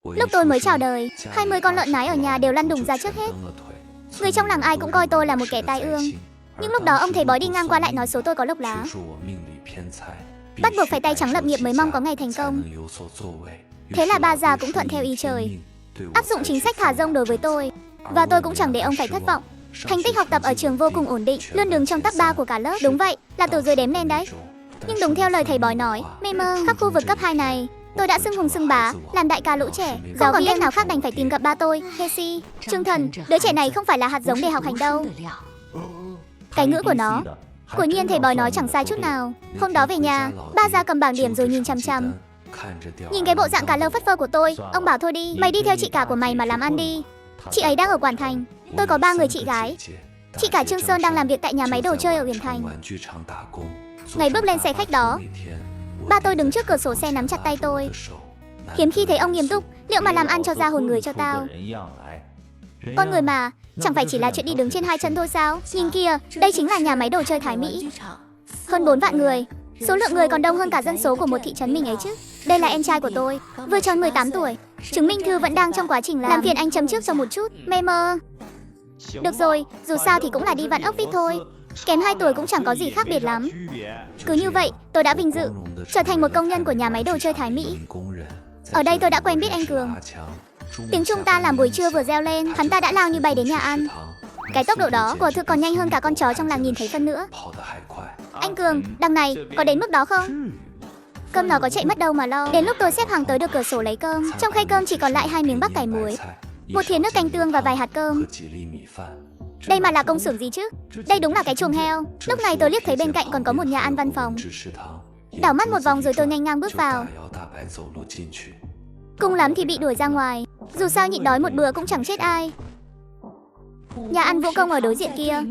Lúc tôi mới chào đời, 20 con lợn nái ở nhà đều lăn đùng ra trước hết. Người trong làng ai cũng coi tôi là một kẻ tai ương. Nhưng lúc đó ông thầy bói đi ngang qua lại nói số tôi có lộc lá. Bắt buộc phải tay trắng lập nghiệp mới mong có ngày thành công. Thế là ba già cũng thuận theo ý trời, áp dụng chính sách thả rông đối với tôi. Và tôi cũng chẳng để ông phải thất vọng. Thành tích học tập ở trường vô cùng ổn định, luôn đứng trong top 3 của cả lớp. Đúng vậy, là từ dưới đếm lên đấy. Nhưng đúng theo lời thầy bói nói, mê mơ, khắp khu vực cấp 2 này, tôi đã xưng hùng xưng bá, làm đại ca lũ trẻ. Không còn cách nào khác đành phải tìm gặp ba tôi, Hesi. Trương Thần, đứa trẻ này không phải là hạt giống để học hành đâu. Cái ngữ của nó. Quả nhiên thầy bói nói chẳng sai chút nào. Hôm đó về nhà, ba ra cầm bảng điểm rồi nhìn chằm chằm. Nhìn cái bộ dạng cả lơ phất phơ của tôi, ông bảo thôi đi, mày đi theo chị cả của mày mà làm ăn đi. Chị ấy đang ở Quản Thành. Tôi có 3 người chị gái. Chị cả Trương Sơn đang làm việc tại nhà máy đồ chơi ở Uyển Thành. Ngày bước lên xe khách đó, ba tôi đứng trước cửa sổ xe nắm chặt tay tôi. Hiếm khi thấy ông nghiêm túc, liệu mà làm ăn cho ra hồn người cho tao. Con người mà, chẳng phải chỉ là chuyện đi đứng trên 2 chân thôi sao? Nhìn kìa, đây chính là nhà máy đồ chơi Thái Mỹ. Hơn 4 vạn người, số lượng người còn đông hơn cả dân số của một thị trấn mình ấy chứ. Đây là em trai của tôi, vừa tròn 18 tuổi. Chứng minh thư vẫn đang trong quá trình làm phiền anh chấm trước cho một chút. Mê mơ. Được rồi, dù sao thì cũng là đi vặn ốc vít thôi. Kém 2 tuổi cũng chẳng có gì khác biệt lắm. Cứ như vậy, tôi đã vinh dự trở thành một công nhân của nhà máy đồ chơi Thái Mỹ. Ở đây tôi đã quen biết anh Cường. Tiếng Trung ta làm buổi trưa vừa reo lên, hắn ta đã lao như bay đến nhà ăn. Cái tốc độ đó của thực còn nhanh hơn cả con chó trong làng nhìn thấy phân nữa. Anh Cường, đằng này, có đến mức đó không? Cơm nó có chạy mất đâu mà lo. Đến lúc tôi xếp hàng tới được cửa sổ lấy cơm, trong khay cơm chỉ còn lại 2 miếng bắp cải muối, một thìa nước canh tương và vài hạt cơm. Đây mà là công xưởng gì chứ? Đây đúng là cái chuồng heo. Lúc này tôi liếc thấy bên cạnh còn có một nhà ăn văn phòng. Đảo mắt một vòng rồi tôi nhanh ngang bước vào. Cùng lắm thì bị đuổi ra ngoài. Dù sao nhịn đói một bữa cũng chẳng chết ai. Nhà ăn Vũ Công ở đối diện kia.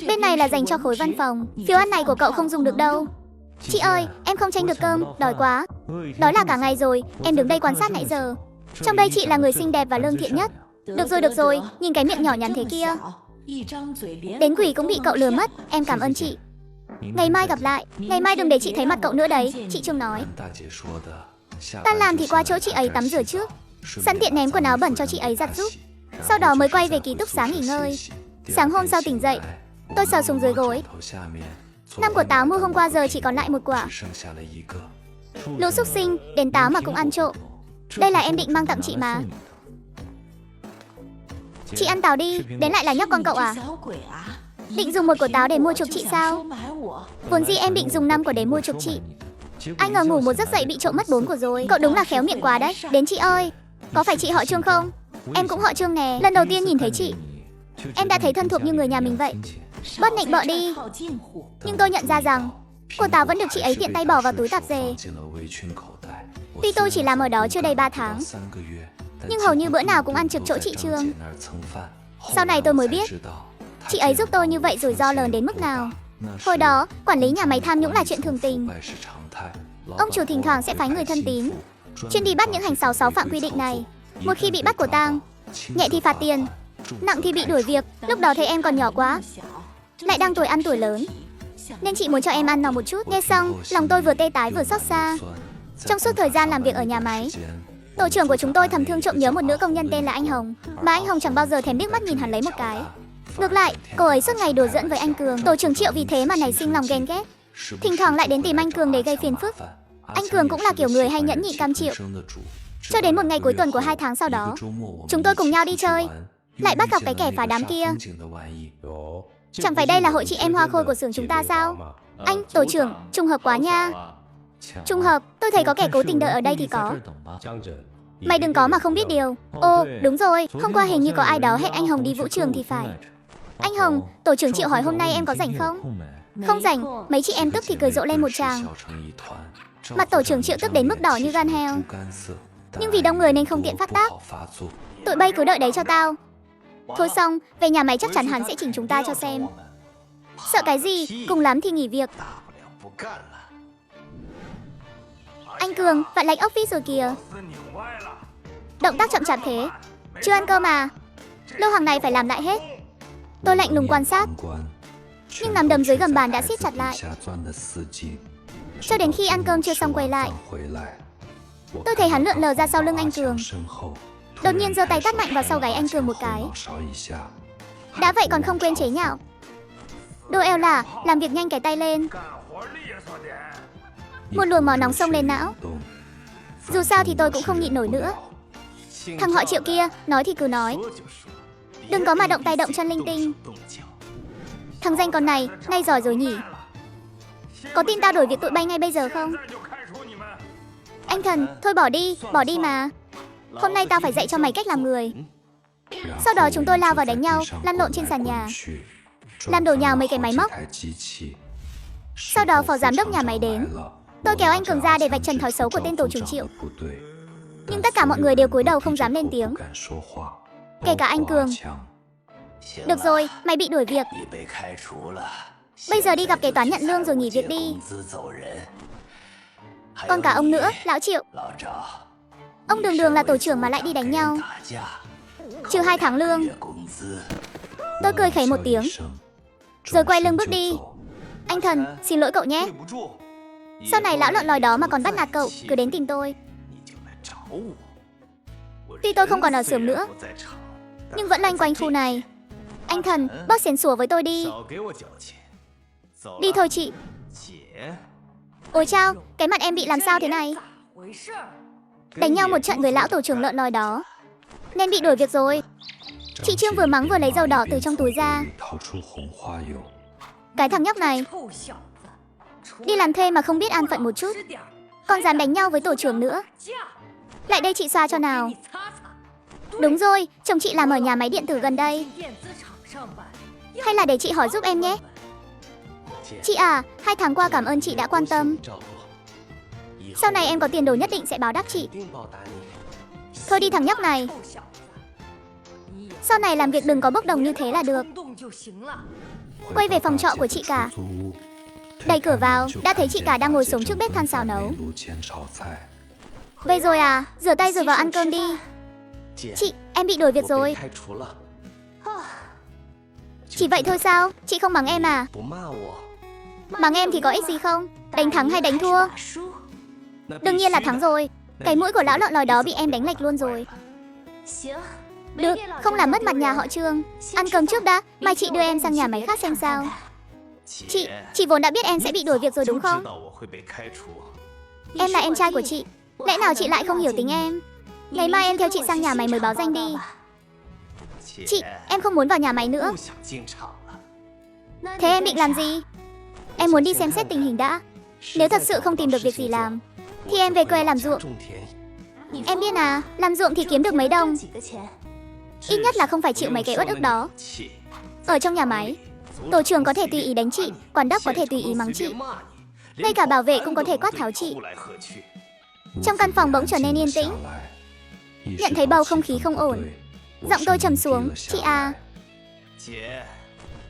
Bên này là dành cho khối văn phòng. Phiếu ăn này của cậu không dùng được đâu. Chị ơi, em không tranh được cơm, đói quá. Đói là cả ngày rồi, em đứng đây quan sát nãy giờ. Trong đây chị là người xinh đẹp và lương thiện nhất. Được rồi, nhìn cái miệng nhỏ nhắn thế kia. Đến quỷ cũng bị cậu lừa mất, em cảm ơn chị. Ngày mai gặp lại, ngày mai đừng để chị thấy mặt cậu nữa đấy, chị Trương nói. Tan làm thì qua chỗ chị ấy tắm rửa trước, sẵn tiện ném quần áo bẩn cho chị ấy giặt giúp. Sau đó mới quay về ký túc xá nghỉ ngơi. Sáng hôm sau tỉnh dậy, tôi sờ xuống dưới gối. 5 quả táo mua hôm qua giờ chỉ còn lại 1 quả. Lũ súc sinh, đến táo mà cũng ăn trộm. Đây là em định mang tặng chị mà. Chị ăn táo đi, đến lại là nhóc con cậu à? Định dùng 1 quả táo để mua chuộc chị sao? Vốn dĩ em định dùng 5 quả để mua chuộc chị. Anh ngờ ngủ một giấc dậy bị trộm mất 4 quả rồi. Cậu đúng là khéo miệng quá đấy. Đến chị ơi, có phải chị họ Trương không? Em cũng họ Trương nè. Lần đầu tiên nhìn thấy chị, em đã thấy thân thuộc như người nhà mình vậy. Bớt nịnh bợ đi. Nhưng tôi nhận ra rằng quả táo vẫn được chị ấy tiện tay bỏ vào túi tạp dề. Tuy tôi chỉ làm ở đó chưa đầy 3 tháng, nhưng hầu như bữa nào cũng ăn trực chỗ chị Trương. Sau này tôi mới biết chị ấy giúp tôi như vậy rủi ro lớn đến mức nào. Hồi đó, quản lý nhà máy tham nhũng là chuyện thường tình. Ông chủ thỉnh thoảng sẽ phái người thân tín chuyên đi bắt những hành 66 phạm quy định này. Một khi bị bắt của tang, nhẹ thì phạt tiền, nặng thì bị đuổi việc. Lúc đó thấy em còn nhỏ quá, lại đang tuổi ăn tuổi lớn, nên chị muốn cho em ăn nó một chút. Nghe xong, lòng tôi vừa tê tái vừa xót xa. Trong suốt thời gian làm việc ở nhà máy, tổ trưởng của chúng tôi thầm thương trộm nhớ một nữ công nhân tên là anh Hồng, mà anh Hồng chẳng bao giờ thèm liếc mắt nhìn hắn lấy một cái. Ngược lại, cô ấy suốt ngày đùa giỡn với anh Cường. Tổ trưởng Triệu vì thế mà nảy sinh lòng ghen ghét, thỉnh thoảng lại đến tìm anh Cường để gây phiền phức. Anh Cường cũng là kiểu người hay nhẫn nhịn cam chịu. Cho đến một ngày cuối tuần của 2 tháng sau đó, chúng tôi cùng nhau đi chơi, lại bắt gặp cái kẻ phá đám kia. Chẳng phải đây là hội chị em hoa khôi của xưởng chúng ta sao? Anh, tổ trưởng, trùng hợp quá nha. Trùng hợp, tôi thấy có kẻ cố tình đợi ở đây thì có. Mày đừng có mà không biết điều. Ồ, đúng rồi, hôm qua hình như có ai đó hẹn anh Hồng đi vũ trường thì phải. Anh Hồng, tổ trưởng Triệu hỏi hôm nay em có rảnh không? Không rảnh, mấy chị em tức thì cười rộ lên một tràng. Mặt tổ trưởng Triệu tức đến mức đỏ như gan heo. Nhưng vì đông người nên không tiện phát tác. Tụi bay cứ đợi đấy cho tao. Thôi xong, về nhà máy chắc chắn hắn sẽ chỉnh chúng ta cho xem. Sợ cái gì, cùng lắm thì nghỉ việc. Anh Cường, vặn lạnh office rồi kìa. Động tác chậm chạp thế. Chưa ăn cơm à? Lô hàng này phải làm lại hết. Tôi lạnh lùng quan sát, nhưng nắm đấm dưới gầm bàn đã siết chặt lại. Cho đến khi ăn cơm chưa xong quay lại, Tôi thấy hắn lượn lờ ra sau lưng anh Cường. Đột nhiên giơ tay tát mạnh vào sau gáy anh Cường một cái. Đã vậy còn không quên chế nhạo. Đồ eo là, làm việc nhanh cái tay lên. Một luồng máu nóng xông lên não. Dù sao thì tôi cũng không nhịn nổi nữa. Thằng họ Triệu kia, nói thì cứ nói. Đừng có mà động tay động chân linh tinh. Thằng danh con này, nay giỏi rồi nhỉ. Có tin tao đổi việc tụi bay ngay bây giờ không? Anh Thần, thôi bỏ đi mà. Hôm nay tao phải dạy cho mày cách làm người. Sau đó chúng tôi lao vào đánh nhau, lăn lộn trên sàn nhà, làm đổ nhào mấy cái máy móc. Sau đó phó giám đốc nhà máy đến. Tôi kéo anh Cường ra để vạch trần thói xấu của tên tổ trưởng Triệu. Nhưng tất cả mọi người đều cúi đầu không dám lên tiếng, kể cả anh Cường. Được rồi, mày bị đuổi việc. Bây giờ đi gặp kế toán nhận lương rồi nghỉ việc đi. Còn cả ông nữa, lão Triệu. Ông đường đường là tổ trưởng mà lại đi đánh nhau. Trừ 2 tháng lương. Tôi cười khẩy một tiếng, rồi quay lưng bước đi. Anh Thần, xin lỗi cậu nhé. Sau này lão lợn lòi đó mà còn bắt nạt cậu, cứ đến tìm tôi. Tuy tôi không còn ở xưởng nữa, nhưng vẫn loanh quanh khu này. Anh Thần, bớt xén xủa với tôi đi. Đi thôi chị. Ôi chao, cái mặt em bị làm sao thế này? Đánh nhau một trận với lão tổ trưởng lợn lòi đó, nên bị đuổi việc rồi. Chị Trương vừa mắng vừa lấy dầu đỏ từ trong túi ra. Cái thằng nhóc này, đi làm thuê mà không biết an phận một chút, còn dám đánh nhau với tổ trưởng nữa. Lại đây chị xoa cho nào. Đúng rồi, chồng chị làm ở nhà máy điện tử gần đây. Hay là để chị hỏi giúp em nhé. Chị à, 2 tháng qua cảm ơn chị đã quan tâm. Sau này em có tiền đồ nhất định sẽ báo đáp chị. Thôi đi thằng nhóc này. Sau này làm việc đừng có bốc đồng như thế là được. Quay về phòng trọ của chị cả. Đẩy cửa vào, đã thấy chị cả đang ngồi xuống trước bếp than xào nấu. Về rồi à, rửa tay rồi vào ăn cơm đi. Chị, em bị đuổi việc rồi. Chỉ vậy thôi sao? Chị không mắng em à? Mắng em thì có ích gì không? Đánh thắng hay đánh thua? Đương nhiên là thắng rồi. Cái mũi của lão lợn lòi đó bị em đánh lệch luôn rồi. Được, không làm mất mặt nhà họ Trương. Ăn cơm trước đã, mai chị đưa em sang nhà máy khác xem sao. Chị vốn đã biết em sẽ bị đuổi việc rồi đúng không? Em là em trai của chị, lẽ nào chị lại không hiểu tính em? Ngày mai em theo chị sang nhà máy mới báo danh đi. Chị, em không muốn vào nhà máy nữa. Thế em định làm gì? Em muốn đi xem xét tình hình đã. Nếu thật sự không tìm được việc gì làm, thì em về quê làm ruộng. Em biết à, làm ruộng thì kiếm được mấy đồng. Ít nhất là không phải chịu mấy cái uất ức đó. Ở trong nhà máy, tổ trưởng có thể tùy ý đánh chị, quản đốc có thể tùy ý mắng chị, ngay cả bảo vệ cũng có thể quát tháo chị. Trong căn phòng bỗng trở nên yên tĩnh. Nhận thấy bầu không khí không ổn, giọng tôi trầm xuống. Chị à,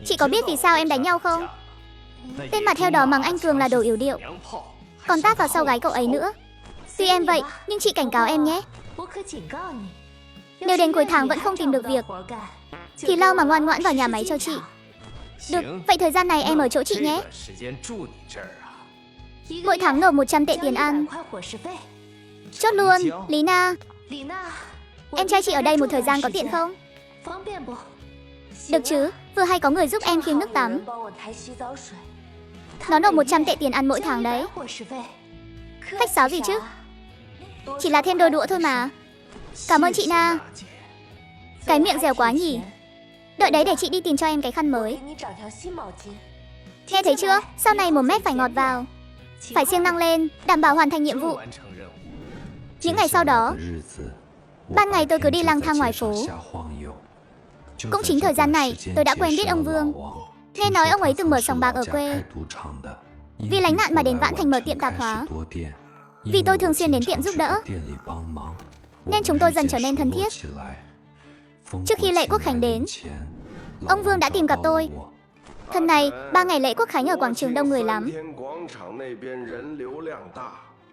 chị có biết vì sao em đánh nhau không? Tên mặt heo đó mắng anh Cường là đồ yểu điệu, còn tát vào sau gáy cậu ấy nữa. Tuy em vậy, nhưng chị cảnh cáo em nhé. Nếu đến cuối tháng vẫn không tìm được việc, thì lo mà ngoan ngoãn vào nhà máy cho chị. Được, vậy thời gian này em ở chỗ chị nhé. Mỗi tháng nộp 100 tệ tiền ăn. Chốt luôn, Lý Na. Em trai chị ở đây một thời gian có tiện không? Được chứ, vừa hay có người giúp em khiêng nước tắm. Nó nộp 100 tệ tiền ăn mỗi tháng đấy. Khách sáo gì chứ? Chỉ là thêm đôi đũa thôi mà. Cảm ơn chị Na. Cái miệng dẻo quá nhỉ. Đợi đấy để chị đi tìm cho em cái khăn mới. Nghe thấy chưa? Sau này mồm mép phải ngọt vào, phải siêng năng lên, đảm bảo hoàn thành nhiệm vụ. Những ngày sau đó, ban ngày tôi cứ đi lang thang ngoài phố. Cũng chính thời gian này, tôi đã quen biết ông Vương. Nghe nói ông ấy từng mở sòng bạc ở quê, vì lánh nạn mà đến Vãn Thành mở tiệm tạp hóa. Vì tôi thường xuyên đến tiệm giúp đỡ, nên chúng tôi dần trở nên thân thiết. Trước khi lễ Quốc Khánh đến, ông Vương đã tìm gặp tôi. Thân này, 3 ngày lễ Quốc Khánh ở quảng trường đông người lắm.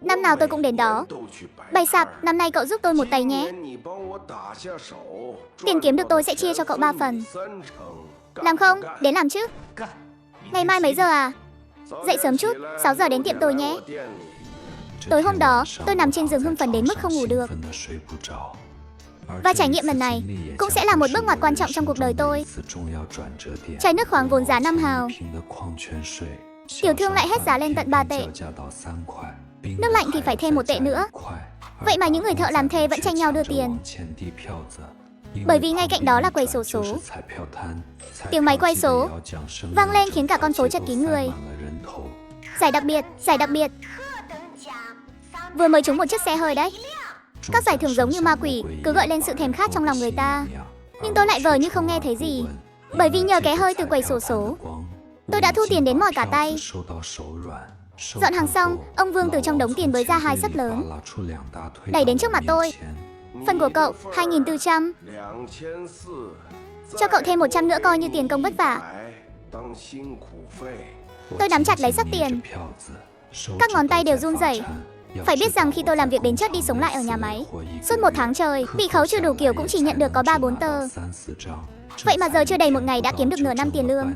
Năm nào tôi cũng đến đó. Bày sạp, năm nay cậu giúp tôi một tay nhé. Tiền kiếm được tôi sẽ chia cho cậu 3 phần. Làm không? Đến làm chứ. Ngày mai mấy giờ à? Dậy sớm chút, 6 giờ đến tiệm tôi nhé. Tối hôm đó, tôi nằm trên giường hưng phấn đến mức không ngủ được. Và trải nghiệm lần này cũng sẽ là một bước ngoặt quan trọng trong cuộc đời tôi. Chai nước khoáng vốn giá 5 hào, tiểu thương lại hết giá lên tận 3 tệ. Nước lạnh thì phải thêm 1 tệ nữa. Vậy mà những người thợ làm thuê vẫn tranh nhau đưa tiền. Bởi vì ngay cạnh đó là quầy xổ số. Tiếng máy quay số vang lên khiến cả con phố chật kín người. Giải đặc biệt, giải đặc biệt. Vừa mới trúng một chiếc xe hơi đấy. Các giải thưởng giống như ma quỷ, cứ gợi lên sự thèm khát trong lòng người ta. Nhưng tôi lại vờ như không nghe thấy gì. Bởi vì nhờ ké hơi từ quầy xổ số, tôi đã thu tiền đến mỏi cả tay. Dọn hàng xong, ông Vương từ trong đống tiền bới ra 2 sấp lớn, đẩy đến trước mặt tôi. Phần của cậu, 2.400. Cho cậu thêm 100 nữa coi như tiền công vất vả. Tôi nắm chặt lấy sấp tiền. Các ngón tay đều run rẩy. Phải biết rằng khi tôi làm việc đến chết đi sống lại ở nhà máy, suốt 1 tháng trời, bị khấu trừ đủ kiểu cũng chỉ nhận được có 3-4 tờ. Vậy mà giờ chưa đầy 1 ngày đã kiếm được nửa năm tiền lương.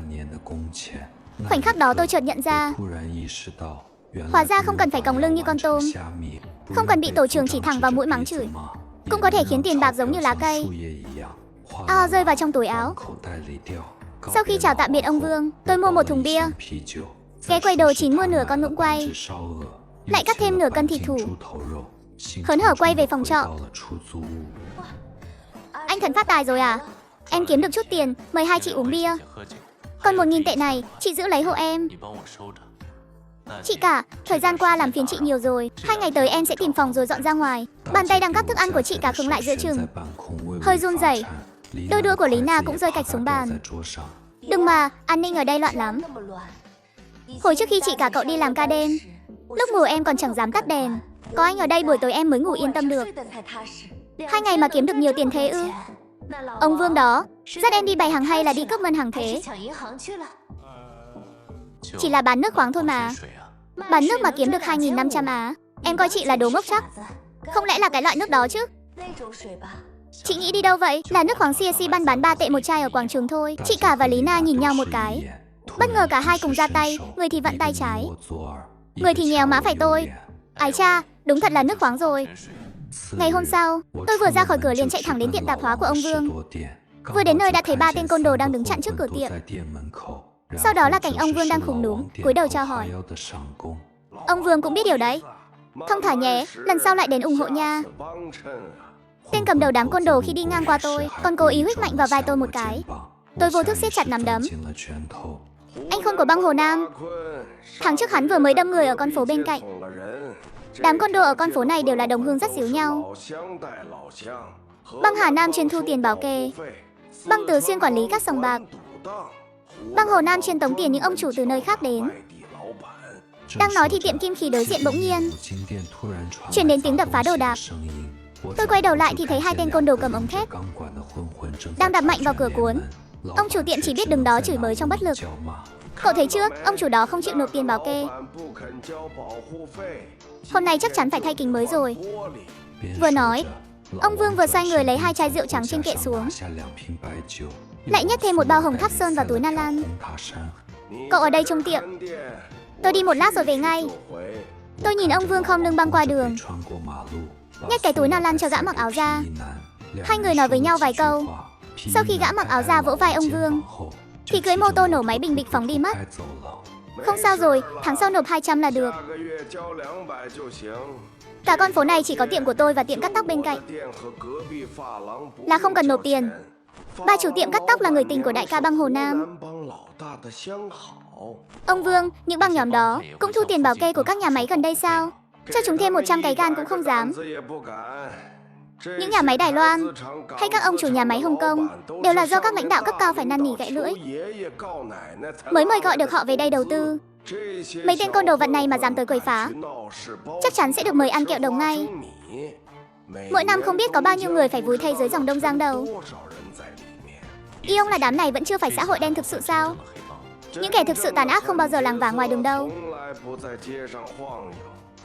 Khoảnh khắc đó tôi chợt nhận ra, hóa ra không cần phải còng lưng như con tôm, không cần bị tổ trưởng chỉ thẳng vào mũi mắng chửi, cũng có thể khiến tiền bạc giống như lá cây rơi vào trong túi áo. Sau khi chào tạm biệt ông Vương, tôi mua 1 thùng bia, ghé quầy đồ chín mua nửa con ngỗng quay, lại cắt thêm nửa cân thịt thủ, hớn hở quay về phòng trọ. Anh Thần phát tài rồi à? Em kiếm được chút tiền, mời hai chị uống bia. Còn 1.000 tệ này, chị giữ lấy hộ em. Chị cả, thời gian qua làm phiền chị nhiều rồi. 2 ngày tới em sẽ tìm phòng rồi dọn ra ngoài. Bàn tay đang gắp thức ăn của chị cả khựng lại giữa chừng, hơi run rẩy. Đôi đũa của Lý Na cũng rơi cạch xuống bàn. Đừng mà, an ninh ở đây loạn lắm. Hồi trước khi chị cả cậu đi làm ca đêm, lúc ngủ em còn chẳng dám tắt đèn. Có anh ở đây buổi tối em mới ngủ yên tâm được. 2 ngày mà kiếm được nhiều tiền thế ư? Ông Vương đó, dắt em đi bày hàng hay là đi cướp ngân hàng thế? Chỉ là bán nước khoáng thôi mà. Bán nước mà kiếm được 2.500 á? Em coi chị là đồ ngốc chắc. Không lẽ là cái loại nước đó chứ? Chị nghĩ đi đâu vậy? Là nước khoáng CSC ban bán 3 tệ 1 chai ở quảng trường thôi. Chị cả và Lý Na nhìn nhau một cái. Bất ngờ cả hai cùng ra tay, người thì vặn tay trái, người thì nhéo má phải tôi. Ái cha, đúng thật là nước khoáng rồi. Ngày hôm sau, tôi vừa ra khỏi cửa liền chạy thẳng đến tiệm tạp hóa của ông Vương. Vừa đến nơi đã thấy 3 tên côn đồ đang đứng chặn trước cửa tiệm. Sau đó là cảnh ông Vương đang khủng núm, cúi đầu chào hỏi. Ông Vương cũng biết điều đấy. Thông thả nhé, lần sau lại đến ủng hộ nha. Tên cầm đầu đám côn đồ khi đi ngang qua tôi còn cố ý huých mạnh vào vai tôi một cái. Tôi vô thức siết chặt nắm đấm. Anh Khôn của băng Hồ Nam. Tháng trước hắn vừa mới đâm người ở con phố bên cạnh. Đám côn đồ ở con phố này đều là đồng hương rất xíu nhau. Băng Hà Nam chuyên thu tiền bảo kê, băng Tứ Xuyên quản lý các sòng bạc, băng Hồ Nam chuyên tống tiền những ông chủ từ nơi khác đến. Đang nói thì tiệm kim khí đối diện bỗng nhiên truyền đến tiếng đập phá đồ đạc. Tôi quay đầu lại thì thấy 2 tên côn đồ cầm ống thép đang đập mạnh vào cửa cuốn. Ông chủ tiệm chỉ biết đứng đó chửi bới trong bất lực. Cậu thấy chưa, ông chủ đó không chịu nộp tiền bảo kê. Hôm nay chắc chắn phải thay kính mới rồi. Vừa nói, ông Vương vừa xoay người lấy 2 chai rượu trắng trên kệ xuống, lại nhét thêm 1 bao hồng Tháp Sơn vào túi Nan Lan. Cậu ở đây trông tiệm, tôi đi 1 lát rồi về ngay. Tôi nhìn ông Vương khom lưng băng qua đường, nhét cái túi Nan Lan cho gã mặc áo da. 2 người nói với nhau vài câu. Sau khi gã mặc áo da vỗ vai ông Vương thì cưỡi mô tô nổ máy bình bịch phóng đi mất. Không sao rồi, tháng sau nộp 200 là được. Cả con phố này chỉ có tiệm của tôi và tiệm cắt tóc bên cạnh là không cần nộp tiền. Ba chủ tiệm cắt tóc là người tình của đại ca băng Hồ Nam. Ông Vương, những băng nhóm đó cũng thu tiền bảo kê của các nhà máy gần đây sao? Cho chúng thêm 100 cái gan cũng không dám. Những nhà máy Đài Loan hay các ông chủ nhà máy Hồng Kông đều là do các lãnh đạo cấp cao phải năn nỉ gãy lưỡi mới mời gọi được họ về đây đầu tư. Mấy tên côn đồ vật này mà dám tới quấy phá, chắc chắn sẽ được mời ăn kẹo đồng ngay. Mỗi năm không biết có bao nhiêu người phải vùi thây dưới dòng Đông Giang đâu. Ý ông là đám này vẫn chưa phải xã hội đen thực sự sao? Những kẻ thực sự tàn ác không bao giờ lảng vảng ngoài đường đâu.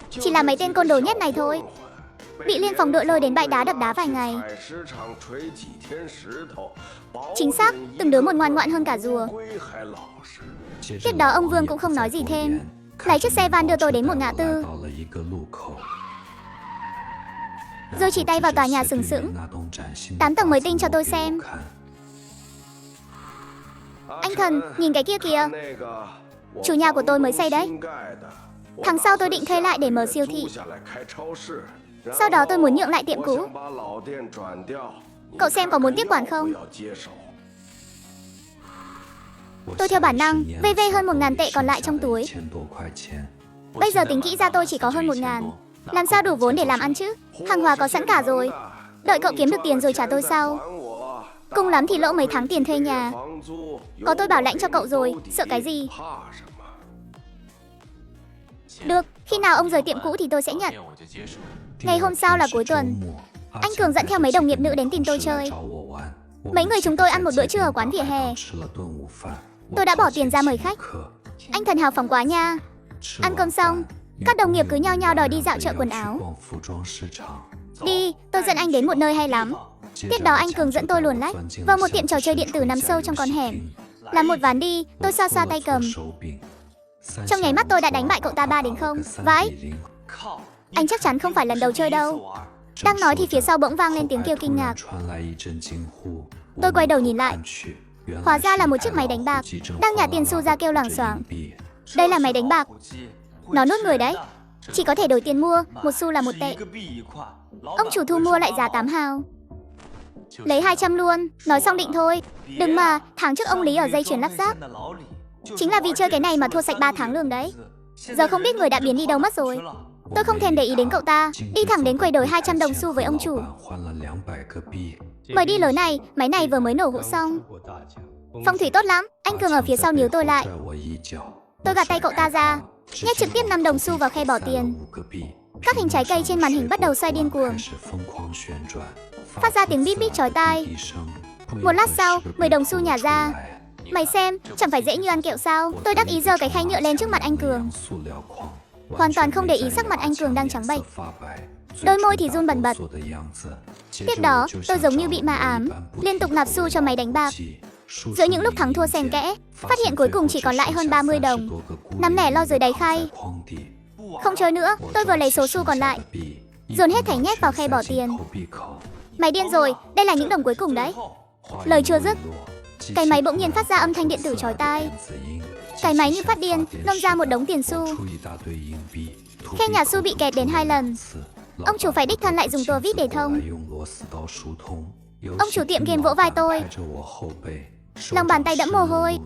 Chỉ là mấy tên côn đồ nhét này thôi, bị liên phòng đội lôi đến bãi đá đập đá vài ngày. Chính xác, từng đứa một ngoan ngoãn hơn cả rùa. Tiếp đó ông Vương cũng không nói gì thêm. Lái chiếc xe van đưa tôi đến một ngã tư, rồi chỉ tay vào tòa nhà sừng sững 8 tầng mới tinh cho tôi xem. Anh Thần, nhìn cái kia kìa. Chủ nhà của tôi mới xây đấy. Tháng sau tôi định thuê lại để mở siêu thị. Sau đó tôi muốn nhượng lại tiệm cũ. Cậu xem có muốn tiếp quản không? Tôi theo bản năng VV hơn 1.000 tệ còn lại trong túi. Bây giờ tính kỹ ra tôi chỉ có hơn 1.000. Làm sao đủ vốn để làm ăn chứ? Hàng hóa có sẵn cả rồi. Đợi cậu kiếm được tiền rồi trả tôi sau. Cùng lắm thì lỗ mấy tháng tiền thuê nhà. Có tôi bảo lãnh cho cậu rồi, sợ cái gì? Được, khi nào ông rời tiệm cũ thì tôi sẽ nhận. Ngày hôm sau là cuối tuần. Anh Cường dẫn theo mấy đồng nghiệp nữ đến tìm tôi chơi. Mấy người chúng tôi ăn một bữa trưa ở quán vỉa hè. Tôi đã bỏ tiền ra mời khách. Anh Thần hào phóng quá nha. Ăn cơm xong, các đồng nghiệp cứ nhao nhao đòi đi dạo chợ quần áo. Đi, tôi dẫn anh đến một nơi hay lắm. Tiếp đó anh Cường dẫn tôi luồn lách vào một tiệm trò chơi điện tử nằm sâu trong con hẻm. Làm một ván đi, tôi xoa xoa tay cầm. Trong nháy mắt tôi đã đánh bại cậu ta 3-0. Vãi, anh chắc chắn không phải lần đầu chơi đâu. Đang nói thì phía sau bỗng vang lên tiếng kêu kinh ngạc. Tôi quay đầu nhìn lại. Hóa ra là một chiếc máy đánh bạc đang nhả tiền xu ra kêu loảng xoảng. Đây là máy đánh bạc. Nó nuốt người đấy. Chỉ có thể đổi tiền mua, 1 xu là 1 tệ. Ông chủ thu mua lại giá 8 hào. Lấy 200 luôn. Nói xong định thôi. Đừng mà, tháng trước ông Lý ở dây chuyền lắp ráp. Chính là vì chơi cái này mà thua sạch 3 tháng lương đấy. Giờ không biết người đã biến đi đâu mất rồi. Tôi không thèm để ý đến cậu ta, đi thẳng đến quầy đổi 200 đồng xu với ông chủ. Mời đi lối này, máy này vừa mới nổ hũ xong. Phong thủy tốt lắm, anh Cường ở phía sau níu tôi lại. Tôi gạt tay cậu ta ra, nhét trực tiếp 5 đồng xu vào khe bỏ tiền. Các hình trái cây trên màn hình bắt đầu xoay điên cuồng, phát ra tiếng bíp bíp chói tai. Một lát sau, 10 đồng xu nhả ra. Mày xem, chẳng phải dễ như ăn kẹo sao? Tôi đắc ý giơ cái khay nhựa lên trước mặt anh Cường, hoàn toàn không để ý sắc mặt anh Cường đang trắng bệch. Đôi môi thì run bần bật. Tiếp đó, tôi giống như bị ma ám, liên tục nạp xu cho máy đánh bạc. Giữa những lúc thắng thua xen kẽ, phát hiện cuối cùng chỉ còn lại hơn 30 đồng. Nằm nẻ lo dưới đáy khay. Không chơi nữa, tôi vừa lấy số xu còn lại, dồn hết thảy nhét vào khay bỏ tiền. Mày điên rồi, đây là những đồng cuối cùng đấy. Lời chưa dứt, cái máy bỗng nhiên phát ra âm thanh điện tử chói tai. Cái máy như phát điên, nôn ra một đống tiền xu. Khe nhà xu bị kẹt đến 2 lần. Ông chủ phải đích thân lại dùng tua vít để thông. Ông chủ tiệm game vỗ vai tôi, lòng bàn tay đẫm mồ hôi.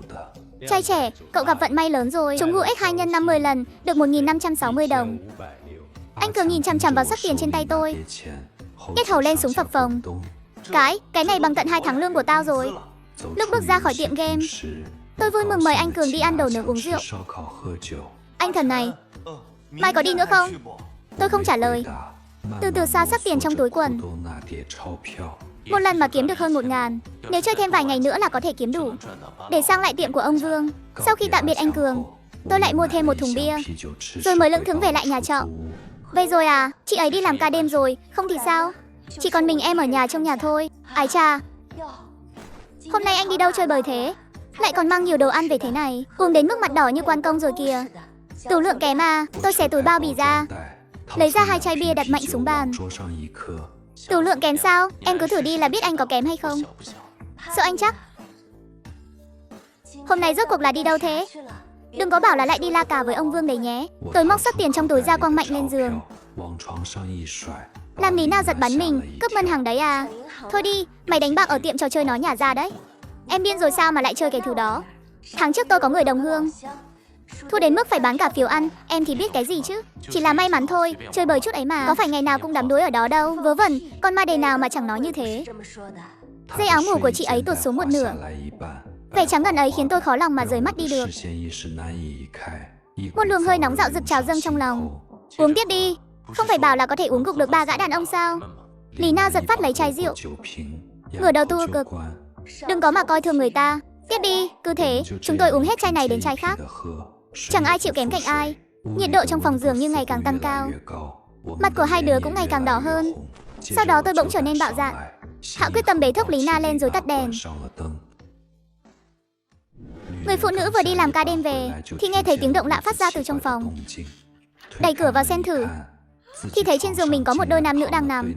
Trai trẻ, cậu gặp vận may lớn rồi. Trúng hũ X2 nhân 50 lần, được 1.560 đồng. Anh Cường nhìn chằm chằm vào sắp tiền trên tay tôi, kết hầu lên súng phập phồng. Cái này bằng tận 2 tháng lương của tao rồi. Lúc bước ra khỏi tiệm game, tôi vui mừng mời anh Cường đi ăn đồ nướng uống rượu. Anh Thần này, mai có đi nữa không? Tôi không trả lời, từ từ xoa sắp tiền trong túi quần. Một lần mà kiếm được hơn 1.000. Nếu chơi thêm vài ngày nữa là có thể kiếm đủ để sang lại tiệm của ông Vương. Sau khi tạm biệt anh Cường, tôi lại mua thêm một thùng bia, rồi mới lững thững về lại nhà trọ. Vậy rồi à, chị ấy đi làm ca đêm rồi, không thì sao? Chỉ còn mình em ở nhà trong nhà thôi. Ái chà, hôm nay anh đi đâu chơi bời thế? Lại còn mang nhiều đồ ăn về thế này, uống đến mức mặt đỏ như quan công rồi kìa. Tủ lượng kém à? Tôi xé túi bao bì ra, lấy ra 2 chai bia đặt mạnh xuống bàn. Tủ lượng kém sao? Em cứ thử đi là biết anh có kém hay không. Sợ anh chắc. Hôm nay rốt cuộc là đi đâu thế? Đừng có bảo là lại đi la cà với ông Vương đấy nhé. Tôi móc sắp tiền trong túi ra quăng mạnh lên giường. Làm lý nào giật bắn mình, cướp ngân hàng đấy à? Thôi đi, mày đánh bạc ở tiệm trò chơi nó nhả ra đấy. Em điên rồi sao mà lại chơi cái thứ đó? Tháng trước tôi có người đồng hương, thua đến mức phải bán cả phiếu ăn, em thì biết cái gì chứ. Chỉ là may mắn thôi, chơi bời chút ấy mà, có phải ngày nào cũng đắm đuối ở đó đâu. Vớ vẩn, con ma đề nào mà chẳng nói như thế. Dây áo ngủ của chị ấy tuột xuống một nửa. Vẻ trắng ngần ấy khiến tôi khó lòng mà rời mắt đi được. Một luồng hơi nóng dạo dực trào dâng trong lòng. Uống tiếp đi, không phải bảo là có thể uống gục được 3 gã đàn ông sao? Lý Na giật phát lấy chai rượu, ngửa đầu tu cực. Đừng có mà coi thường người ta. Tiếp đi, cứ thế, chúng tôi uống hết chai này đến chai khác. Chẳng ai chịu kém cạnh ai. Nhiệt độ trong phòng giường như ngày càng tăng cao. Mặt của hai đứa cũng ngày càng đỏ hơn. Sau đó tôi bỗng trở nên bạo dạn. Hạ quyết tâm bế thốc Lý Na lên rồi tắt đèn. Người phụ nữ vừa đi làm ca đêm về thì nghe thấy tiếng động lạ phát ra từ trong phòng. Đẩy cửa vào xem thử thì thấy trên giường mình có một đôi nam nữ đang nằm.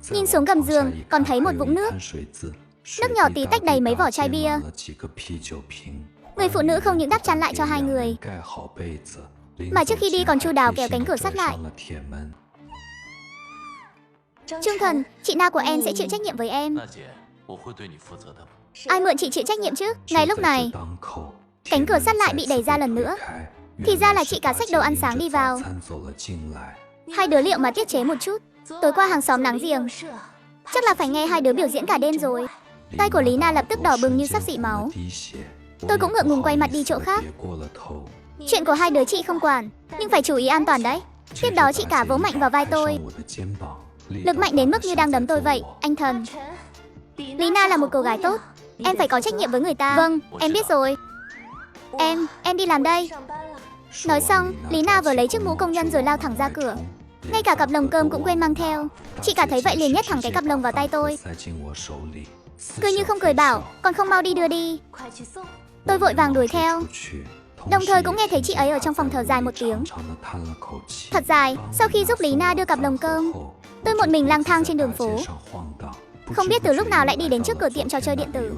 Nhìn xuống gầm giường còn thấy một vũng nước. Nước nhỏ tí tách đầy mấy vỏ chai bia. Người phụ nữ không những đắp chăn lại cho hai người, mà trước khi đi còn chu đáo kéo cánh cửa sắt lại. Trương Thần, chị Na của em sẽ chịu trách nhiệm với em. Ai mượn chị chịu trách nhiệm chứ? Ngay lúc này, cánh cửa sắt lại bị đẩy ra lần nữa. Thì ra là chị cả xách đồ ăn sáng đi vào. Hai đứa liệu mà tiết chế một chút. Tối qua hàng xóm láng giềng chắc là phải nghe hai đứa biểu diễn cả đêm rồi. Tay của Lý Na lập tức đỏ bừng như sắp rỉ máu. Tôi cũng ngượng ngùng quay mặt đi chỗ khác. Chuyện của hai đứa chị không quản, nhưng phải chú ý an toàn đấy. Tiếp đó chị cả vỗ mạnh vào vai tôi. Lực mạnh đến mức như đang đấm tôi vậy, anh Thần. Lý Na là một cô gái tốt, em phải có trách nhiệm với người ta. Vâng, em biết rồi. Em đi làm đây. Nói xong, Lý Na vừa lấy chiếc mũ công nhân rồi lao thẳng ra cửa. Ngay cả cặp lồng cơm cũng quên mang theo. Chị cả thấy vậy liền nhét thẳng cái cặp lồng vào tay tôi. Cười như không cười bảo, còn không mau đi đưa đi. Tôi vội vàng đuổi theo. Đồng thời cũng nghe thấy chị ấy ở trong phòng thở dài một tiếng. Thật dài, sau khi giúp Lý Na đưa cặp lồng cơm, tôi một mình lang thang trên đường phố. Không biết từ lúc nào lại đi đến trước cửa tiệm trò chơi điện tử.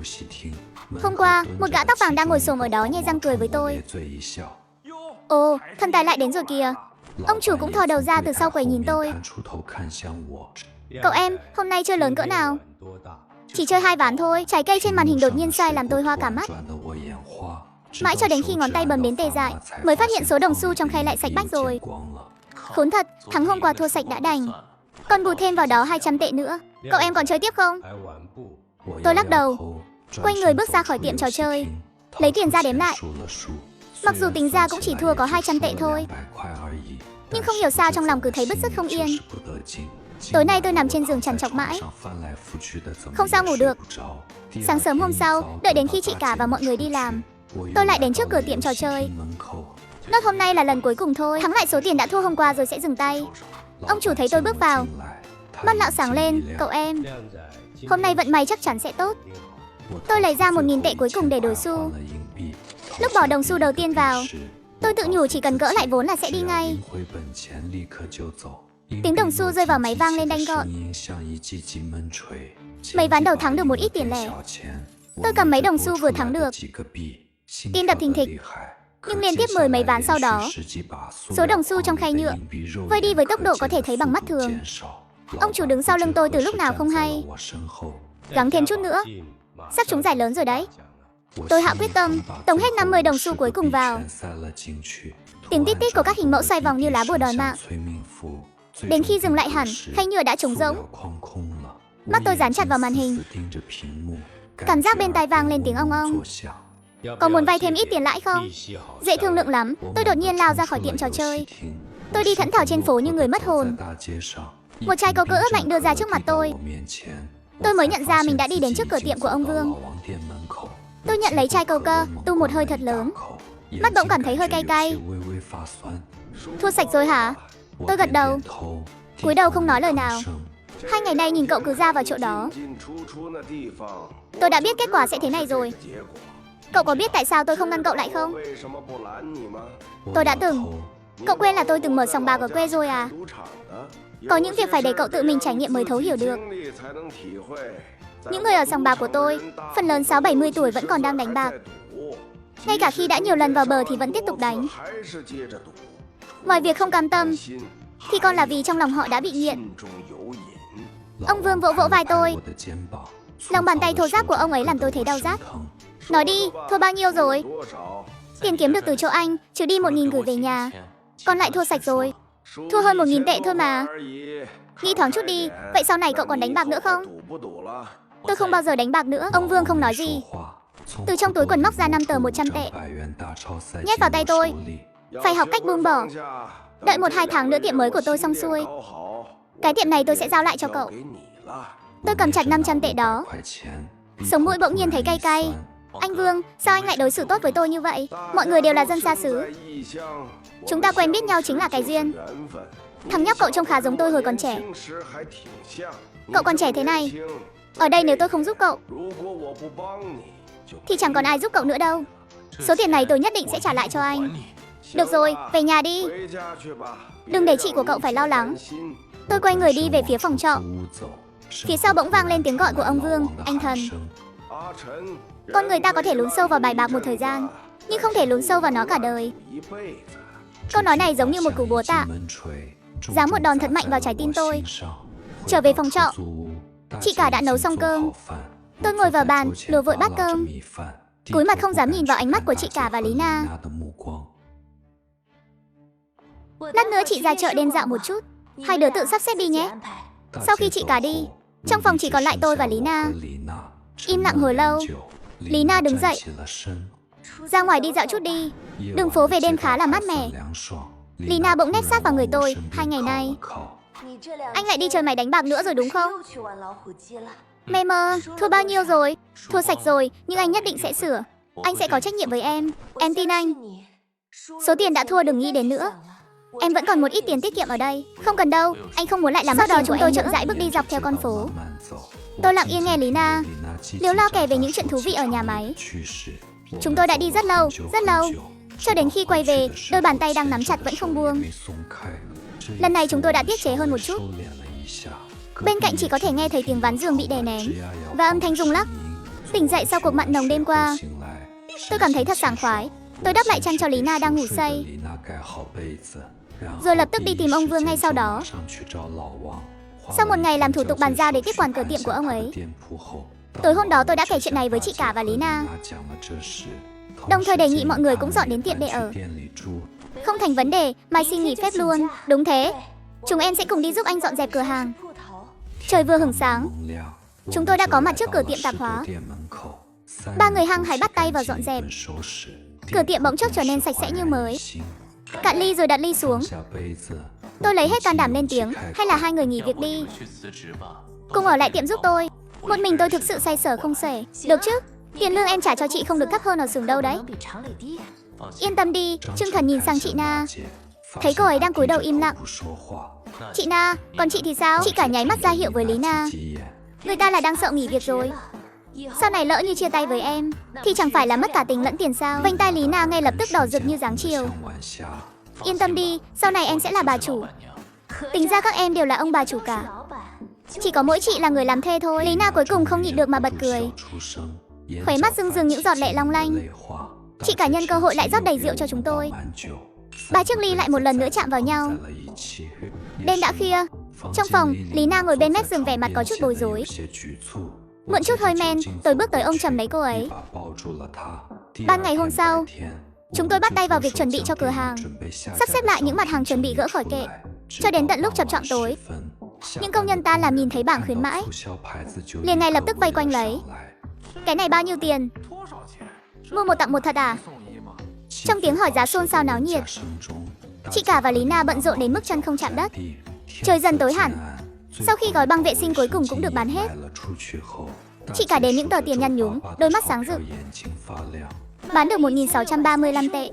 Hôm qua, một gã tóc vàng đang ngồi xổm ở đó nhe răng cười với tôi. Ồ, thần tài lại đến rồi kìa. Ông chủ cũng thò đầu ra từ sau quầy nhìn tôi. Cậu em, hôm nay chơi lớn cỡ nào? Chỉ chơi 2 ván thôi. Trái cây trên màn hình đột nhiên sai làm tôi hoa cả mắt. Mãi cho đến khi ngón tay bầm đến tê dại mới phát hiện số đồng xu trong khay lại sạch bách rồi. Khốn thật, thắng hôm qua thua sạch đã đành, còn bù thêm vào đó 200 tệ nữa. Cậu em còn chơi tiếp không? Tôi lắc đầu, quay người bước ra khỏi tiệm trò chơi, lấy tiền ra đếm lại. Mặc dù tính ra cũng chỉ thua có 200 tệ thôi, nhưng không hiểu sao trong lòng cứ thấy bứt rứt không yên. Tối nay tôi nằm trên giường trằn trọc mãi, không sao ngủ được. Sáng sớm hôm sau, đợi đến khi chị cả và mọi người đi làm, tôi lại đến trước cửa tiệm trò chơi. Nốt hôm nay là lần cuối cùng thôi, thắng lại số tiền đã thua hôm qua rồi sẽ dừng tay. Ông chủ thấy tôi bước vào, mắt lão sáng lên. Cậu em, hôm nay vận may chắc chắn sẽ tốt. Tôi lấy ra 1.000 tệ cuối cùng để đổi xu. Lúc bỏ đồng xu đầu tiên vào, tôi tự nhủ chỉ cần gỡ lại vốn là sẽ đi ngay. Tiếng đồng xu rơi vào máy vang lên đanh gọn. Mấy ván đầu thắng được một ít tiền lẻ. Tôi cầm mấy đồng xu vừa thắng được, tim đập thình thịch. Nhưng liên tiếp 10 mấy ván sau đó, số đồng xu trong khay nhựa vơi đi với tốc độ có thể thấy bằng mắt thường. Ông chủ đứng sau lưng tôi từ lúc nào không hay. Gắng thêm chút nữa, sắp trúng giải lớn rồi đấy. Tôi hạ quyết tâm, tổng hết 50 đồng xu cuối cùng vào. Tiếng tít tít của các hình mẫu xoay vòng như lá bùa đòi mạng. Đến khi dừng lại hẳn, khay nhựa đã trống rỗng. Mắt tôi dán chặt vào màn hình. Cảm giác bên tai vang lên tiếng ong ong. Có muốn vay thêm ít tiền lãi không? Dễ thương lượng lắm. Tôi đột nhiên lao ra khỏi tiệm trò chơi. Tôi đi thẫn thờ trên phố như người mất hồn. Một chai coca ướp mạnh đưa ra trước mặt tôi. Tôi mới nhận ra mình đã đi đến trước cửa tiệm của ông Vương. Tôi nhận lấy chai coca, tu một hơi thật lớn. Mắt bỗng cảm thấy hơi cay cay. Thua sạch rồi hả? Tôi gật đầu, cúi đầu không nói lời nào. 2 ngày nay nhìn cậu cứ ra vào chỗ đó, tôi đã biết kết quả sẽ thế này rồi. Cậu có biết tại sao tôi không ngăn cậu lại không? Tôi đã từng. Cậu quên là tôi từng mở sòng bạc ở quê rồi à? Có những việc phải để cậu tự mình trải nghiệm mới thấu hiểu được. Những người ở sòng bạc của tôi, phần lớn 60-70 tuổi vẫn còn đang đánh bạc. Ngay cả khi đã nhiều lần vào bờ thì vẫn tiếp tục đánh. Ngoài việc không cam tâm, thì còn là vì trong lòng họ đã bị nghiện. Ông Vương vỗ vỗ vai tôi. Lòng bàn tay thô ráp của ông ấy làm tôi thấy đau rát. Nói đi, thua bao nhiêu rồi? Tiền kiếm được từ chỗ anh, trừ đi 1.000 gửi về nhà, còn lại thua sạch rồi. Thua hơn 1.000 tệ thôi mà. Nghĩ thoáng chút đi, vậy sau này cậu còn đánh bạc nữa không? Tôi không bao giờ đánh bạc nữa. Ông Vương không nói gì. Từ trong túi quần móc ra 5 tờ 100 tệ, nhét vào tay tôi. Phải học cách buông bỏ. Đợi 1-2 tháng nữa tiệm mới của tôi xong xuôi, cái tiệm này tôi sẽ giao lại cho cậu. Tôi cầm chặt 500 tệ đó. Sống mũi bỗng nhiên thấy cay cay. Anh Vương, sao anh lại đối xử tốt với tôi như vậy? Mọi người đều là dân xa xứ. Chúng ta quen biết nhau chính là cái duyên. Thằng nhóc cậu trông khá giống tôi hồi còn trẻ. Cậu còn trẻ thế này, Ở đây nếu tôi không giúp cậu thì chẳng còn ai giúp cậu nữa đâu. Số tiền này tôi nhất định sẽ trả lại cho anh. Được rồi, về nhà đi. Đừng để chị của cậu phải lo lắng. Tôi quay người đi về phía phòng trọ. Phía sau bỗng vang lên tiếng gọi của ông Vương. Anh Thần. Con người ta có thể lún sâu vào bài bạc một thời gian, nhưng không thể lún sâu vào nó cả đời. Câu nói này giống như một cú búa tạ, giáng một đòn thật mạnh vào trái tim tôi. Trở về phòng trọ, chị cả đã nấu xong cơm. Tôi ngồi vào bàn, lùa vội bát cơm, cúi mặt không dám nhìn vào ánh mắt của chị cả và Lý Na. Lát nữa chị ra chợ đêm dạo một chút, hai đứa tự sắp xếp đi nhé. Sau khi chị cả đi, trong phòng chỉ còn lại tôi và Lý Na. Im lặng hồi lâu, Lý Na đứng dậy. Ra ngoài đi dạo chút đi, đường phố về đêm khá là mát mẻ. Lý Na bỗng nép sát vào người tôi. 2 ngày nay, anh lại đi chơi máy đánh bạc nữa rồi đúng không? Mê mơ, thua bao nhiêu rồi? Thua sạch rồi, nhưng anh nhất định sẽ sửa. Anh sẽ có trách nhiệm với em tin anh. Số tiền đã thua đừng nghĩ đến nữa. Em vẫn còn một ít tiền tiết kiệm ở đây. Không cần đâu, anh không muốn lại làm mất tiền của em. Sau đó chúng tôi chậm rãi bước đi dọc theo con phố. Tôi lặng yên nghe Lý Na liếu lo kể về những chuyện thú vị ở nhà máy. Chúng tôi đã đi rất lâu, cho đến khi quay về, đôi bàn tay đang nắm chặt vẫn không buông. Lần này chúng tôi đã tiết chế hơn một chút. Bên cạnh chỉ có thể nghe thấy tiếng ván giường bị đè nén và âm thanh rung lắc. Tỉnh dậy sau cuộc mặn nồng đêm qua, tôi cảm thấy thật sảng khoái. Tôi đắp lại chăn cho Lý Na đang ngủ say, rồi lập tức đi tìm ông Vương ngay sau đó. Sau một ngày làm thủ tục bàn giao để tiếp quản cửa tiệm của ông ấy, tối hôm đó tôi đã kể chuyện này với chị cả và Lý Na, đồng thời đề nghị mọi người cũng dọn đến tiệm để ở. Không thành vấn đề, mai xin nghỉ phép luôn. Đúng thế, chúng em sẽ cùng đi giúp anh dọn dẹp cửa hàng. Trời vừa hửng sáng, chúng tôi đã có mặt trước cửa tiệm tạp hóa. 3 người hăng hái bắt tay vào dọn dẹp. Cửa tiệm bỗng chốc trở nên sạch sẽ như mới. Cạn ly rồi đặt ly xuống. Tôi lấy hết can đảm lên tiếng, hay là hai người nghỉ việc đi, cùng ở lại tiệm giúp tôi. Một mình tôi thực sự say sẩm không xuể. Được chứ, tiền lương em trả cho chị không được thấp hơn ở xưởng đâu đấy. Yên tâm đi, Trương Thần nhìn sang chị Na, thấy cô ấy đang cúi đầu im lặng. Chị Na, còn chị thì sao? Chị cả nháy mắt ra hiệu với Lý Na. Người ta là đang sợ nghỉ việc rồi. Sau này lỡ như chia tay với em thì chẳng phải là mất cả tình lẫn tiền sao? Vành tai Lý Na ngay lập tức đỏ rực như dáng chiều. Yên tâm đi, sau này em sẽ là bà chủ. Tính ra các em đều là ông bà chủ cả, chỉ có mỗi chị là người làm thuê thôi. Lý Na cuối cùng không nhịn được mà bật cười, khóe mắt rưng rưng những giọt lệ long lanh. Chị cả nhân cơ hội lại rót đầy rượu cho chúng tôi. 3 chiếc ly lại một lần nữa chạm vào nhau. Đêm đã khuya, trong phòng, Lý Na ngồi bên mép giường vẻ mặt có chút bối rối. Mượn chút hơi men, tôi bước tới ôm chầm lấy cô ấy. Ban ngày hôm sau, chúng tôi bắt tay vào việc chuẩn bị cho cửa hàng, sắp xếp lại những mặt hàng chuẩn bị gỡ khỏi kệ, cho đến tận lúc chập choạng tối. Những công nhân ta làm nhìn thấy bảng khuyến mãi, liền ngay lập tức vây quanh lấy. Cái này bao nhiêu tiền? Mua một tặng một thật à? Trong tiếng hỏi giá xôn xao náo nhiệt, chị cả và Lý Na bận rộn đến mức chân không chạm đất. Trời dần tối hẳn. Sau khi gói băng vệ sinh cuối cùng cũng được bán hết, chị cả đếm những tờ tiền nhăn nhúm, đôi mắt sáng rực. Bán được 1.635 tệ.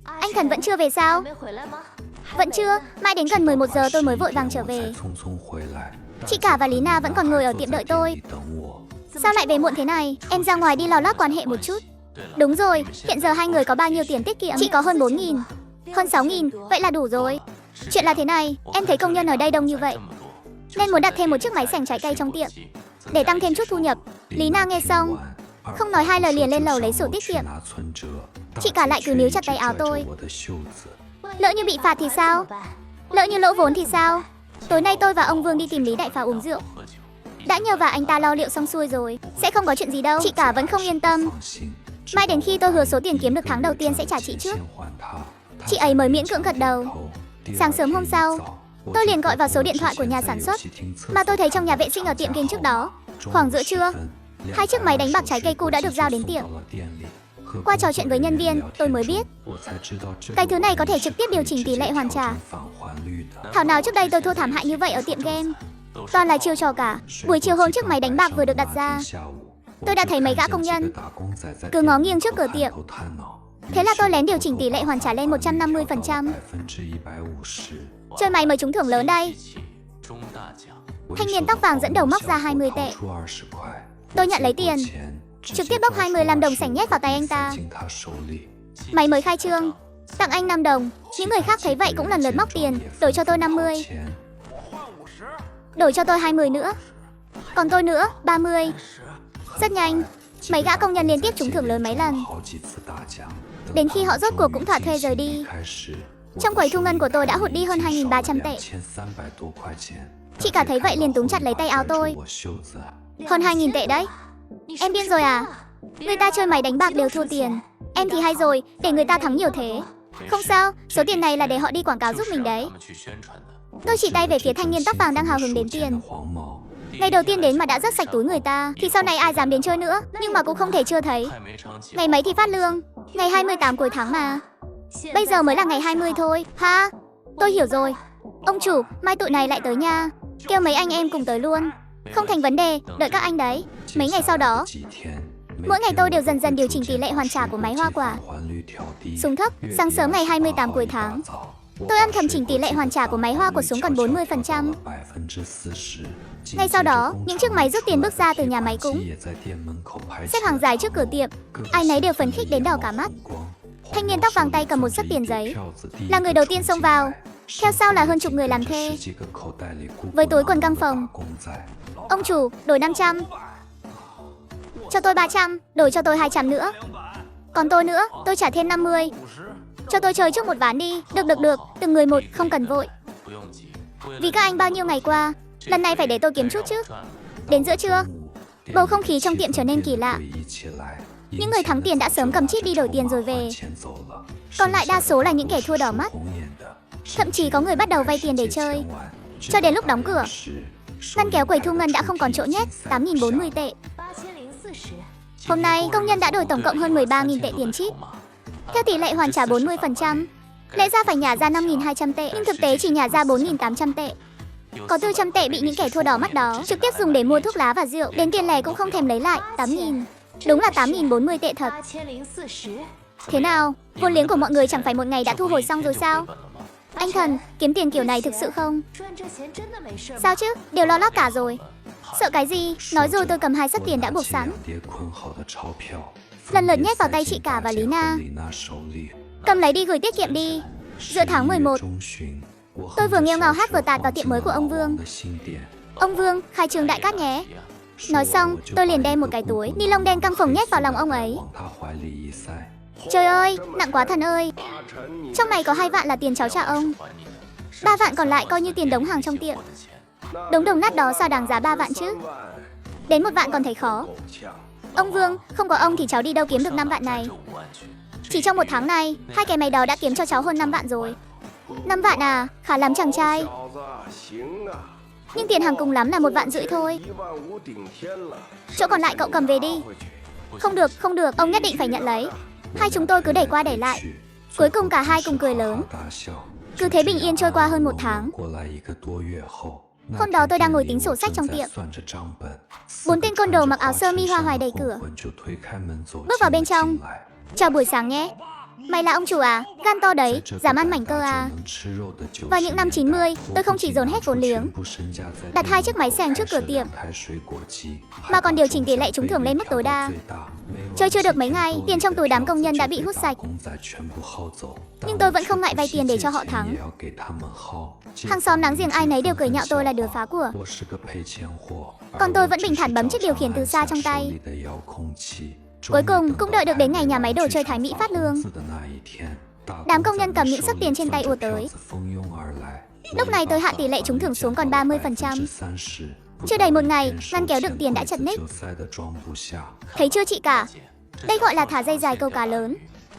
Anh Thần vẫn chưa về sao? Vẫn chưa, mãi đến gần 11 giờ tôi mới vội vàng trở về. Chị cả và Lý Na vẫn còn ngồi ở tiệm đợi tôi. Sao lại về muộn thế này? Em ra ngoài đi lò lót quan hệ một chút. Đúng rồi, hiện giờ hai người có bao nhiêu tiền tiết kiệm? Chị có hơn 4.000, hơn 6.000, vậy là đủ rồi. Chuyện là thế này, em thấy công nhân ở đây đông như vậy, nên muốn đặt thêm một chiếc máy xẻng trái cây trong tiệm để tăng thêm chút thu nhập. Lý Na nghe xong, không nói hai lời liền lên lầu lấy sổ tiết kiệm. Chị cả lại cứ níu chặt tay áo tôi. Lỡ như bị phạt thì sao? Lỡ như lỗ vốn thì sao? Tối nay tôi và ông Vương đi tìm Lý Đại Phá uống rượu. Đã nhờ và anh ta lo liệu xong xuôi rồi, sẽ không có chuyện gì đâu. Chị cả vẫn không yên tâm. Mai đến khi tôi hứa số tiền kiếm được tháng đầu tiên sẽ trả chị trước, chị ấy mới miễn cưỡng gật đầu. Sáng sớm hôm sau, tôi liền gọi vào số điện thoại của nhà sản xuất mà tôi thấy trong nhà vệ sinh ở tiệm game trước đó. Khoảng giữa trưa, 2 chiếc máy đánh bạc trái cây cũ đã được giao đến tiệm. Qua trò chuyện với nhân viên, tôi mới biết cái thứ này có thể trực tiếp điều chỉnh tỷ lệ hoàn trả. Thảo nào trước đây tôi thua thảm hại như vậy ở tiệm game. Toàn là chiêu trò cả. Buổi chiều hôm chiếc máy đánh bạc vừa được đặt ra, tôi đã thấy mấy gã công nhân cứ ngó nghiêng trước cửa tiệm. Thế là tôi lén điều chỉnh tỷ lệ hoàn trả lên 150%. Chơi máy mới trúng thưởng lớn đây. Thanh niên tóc vàng dẫn đầu móc ra 20 tệ. Tôi nhận lấy tiền, trực tiếp bóc 25 đồng sành nhét vào tay anh ta. Mày mới khai trương, tặng anh 5 đồng. Những người khác thấy vậy cũng lần lượt móc tiền, đổi cho tôi 50. Đổi cho tôi 20 nữa. Còn tôi nữa, 30. Rất nhanh, mấy gã công nhân liên tiếp trúng thưởng lớn mấy lần. Đến khi họ rốt cuộc cũng thỏa thuê rời đi. Trong quầy thu ngân của tôi đã hụt đi hơn 2.300 tệ. Chị cả thấy vậy liền túm chặt lấy tay áo tôi. Hơn 2.000 tệ đấy. Em điên rồi à? Người ta chơi máy đánh bạc đều thua tiền. Em thì hay rồi, để người ta thắng nhiều thế. Không sao, số tiền này là để họ đi quảng cáo giúp mình đấy. Tôi chỉ tay về phía thanh niên tóc vàng đang hào hứng đếm tiền. Ngày đầu tiên đến mà đã rớt sạch túi người ta, thì sau này ai dám đến chơi nữa. Nhưng mà cũng không thể chưa thấy. Ngày mấy thì phát lương? Ngày 28 cuối tháng mà. Bây giờ mới là ngày 20 thôi. Ha, tôi hiểu rồi. Ông chủ, mai tụi này lại tới nha. Kêu mấy anh em cùng tới luôn. Không thành vấn đề, đợi các anh đấy. Mấy ngày sau đó, mỗi ngày tôi đều dần dần điều chỉnh tỷ lệ hoàn trả của máy hoa quả xuống thấp. Sáng sớm ngày 28 cuối tháng, tôi âm thầm chỉnh tỷ lệ hoàn trả của máy hoa của xuống còn 40%. Ngay sau đó, những chiếc máy rút tiền bước ra từ nhà máy cũng xếp hàng dài trước cửa tiệm. Ai nấy đều phấn khích đến đỏ cả mắt. Thanh niên tóc vàng tay cầm một xấp tiền giấy, là người đầu tiên xông vào. Theo sau là hơn chục người làm thuê với túi quần căng phòng. Ông chủ, đổi 500. Cho tôi 300, đổi cho tôi 200 nữa. Còn tôi nữa, tôi trả thêm 50. Cho tôi chơi trước một ván đi. Được, từng người một, không cần vội. Vì các anh bao nhiêu ngày qua, lần này phải để tôi kiếm chút chứ. Đến giữa trưa, bầu không khí trong tiệm trở nên kỳ lạ. Những người thắng tiền đã sớm cầm chip đi đổi tiền rồi về. Còn lại đa số là những kẻ thua đỏ mắt. Thậm chí có người bắt đầu vay tiền để chơi. Cho đến lúc đóng cửa, ngăn kéo quầy thu ngân đã không còn chỗ nhét. 8.040 tệ. Hôm nay, công nhân đã đổi tổng cộng hơn 13.000 tệ tiền chip. Theo tỷ lệ hoàn trả 40%, lẽ ra phải nhả ra 5.200 tệ, nhưng thực tế chỉ nhả ra 4.800 tệ. Có 400 tệ bị những kẻ thua đỏ mắt đó trực tiếp dùng để mua thuốc lá và rượu, đến tiền lẻ cũng không thèm lấy lại. 8.000. Đúng là 8.040 tệ thật. Thế nào, vốn liếng của mọi người chẳng phải một ngày đã thu hồi xong rồi sao? Anh thần, kiếm tiền kiểu này thực sự không? Sao chứ, đều lo lót cả rồi. Sợ cái gì, nói rồi tôi cầm 2 xấp tiền đã buộc sẵn, lần lượt nhét vào tay chị cả và Lý Na. Cầm lấy đi gửi tiết kiệm đi. Giữa tháng 11, tôi vừa nghêu ngao hát vừa tạt vào tiệm mới của ông Vương. Ông Vương, khai trương đại cát nhé. Nói xong, tôi liền đem một cái túi ni lông đen căng phồng nhét vào lòng ông ấy. Trời ơi, nặng quá thần ơi. Trong này có 2 vạn là tiền cháu trả ông. 3 vạn còn lại coi như tiền đống hàng trong tiệm. Đống đồng nát đó sao đáng giá 3 vạn chứ? Đến 1 vạn còn thấy khó. Ông Vương, không có ông thì cháu đi đâu kiếm được 5 vạn này. Chỉ trong 1 tháng này, 2 cái máy đó đã kiếm cho cháu hơn 5 vạn rồi. 5 vạn à, khá lắm chàng trai. Nhưng tiền hàng cùng lắm là 1,5 vạn thôi. Chỗ còn lại cậu cầm về đi. Không được, ông nhất định phải nhận lấy. Hai chúng tôi cứ đẩy qua đẩy lại. Cuối cùng cả hai cùng cười lớn. Cứ thế bình yên trôi qua hơn 1 tháng. Hôm đó tôi đang ngồi tính sổ sách trong tiệm. 4 tên côn đồ mặc áo sơ mi hoa hoài đẩy cửa, bước vào bên trong. Chào buổi sáng nhé. Mày là ông chủ à? Gan to đấy, dám ăn mảnh cơ à? Vào những năm 90, tôi không chỉ dồn hết vốn liếng, đặt 2 chiếc máy xèng trước cửa tiệm, mà còn điều chỉnh tỷ lệ trúng thưởng lên mức tối đa. Chơi chưa được mấy ngày, tiền trong túi đám công nhân đã bị hút sạch. Nhưng tôi vẫn không ngại vay tiền để cho họ thắng. Hàng xóm láng giềng ai nấy đều cười nhạo tôi là đứa phá của. Còn tôi vẫn bình thản bấm chiếc điều khiển từ xa trong tay. Cuối cùng cũng đợi được đến ngày nhà máy đồ chơi Thái Mỹ phát lương. Đám công nhân cầm những xấp tiền trên tay ùa tới. Lúc này tôi hạ tỷ lệ trúng thưởng xuống còn 30%. Chưa đầy 1 ngày, ngăn kéo đựng tiền đã chật ních. Thấy chưa chị cả? Đây gọi là thả dây dài câu cá lớn.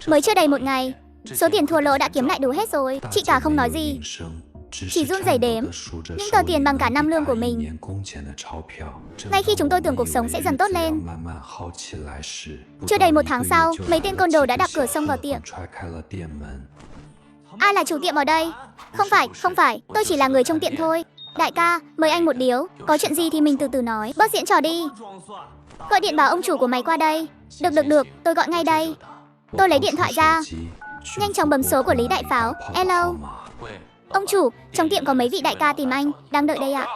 Mới chưa đầy 1 ngày, số tiền thua lỗ đã kiếm lại đủ hết rồi. Chị cả không nói gì, chỉ run rẩy đếm những tờ tiền bằng cả năm lương của mình. Ngay khi chúng tôi tưởng cuộc sống sẽ dần tốt lên, chưa đầy 1 tháng sau, mấy tên côn đồ đã đạp cửa xông vào tiệm. Ai là chủ tiệm ở đây? Không phải, tôi chỉ là người trong tiệm thôi. Đại ca, mời anh một điếu. Có chuyện gì thì mình từ từ nói, bớt diễn trò đi. Gọi điện bảo ông chủ của mày qua đây. Được, tôi gọi ngay đây. Tôi lấy điện thoại ra, nhanh chóng bấm số của Lý Đại Pháo. Hello. Ông chủ, trong tiệm có mấy vị đại ca tìm anh, đang đợi đây ạ.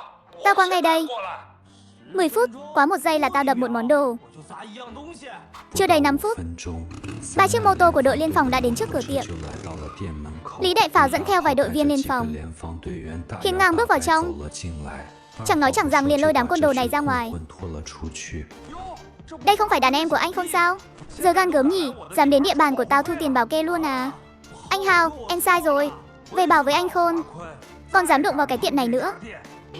Tao qua ngay đây. 10 phút, quá 1 giây là tao đập một món đồ. Chưa đầy 5 phút, 3 chiếc mô tô của đội liên phòng đã đến trước cửa tiệm. Lý Đại Pháo dẫn theo vài đội viên liên phòng. Hiên ngang bước vào trong. Chẳng nói chẳng rằng liền lôi đám côn đồ này ra ngoài. Đây không phải đàn em của anh không sao? Giờ gan gớm nhỉ, dám đến địa bàn của tao thu tiền bảo kê luôn à? Anh Hào, em sai rồi. Về bảo với anh Khôn. Còn dám đụng vào cái tiệm này nữa,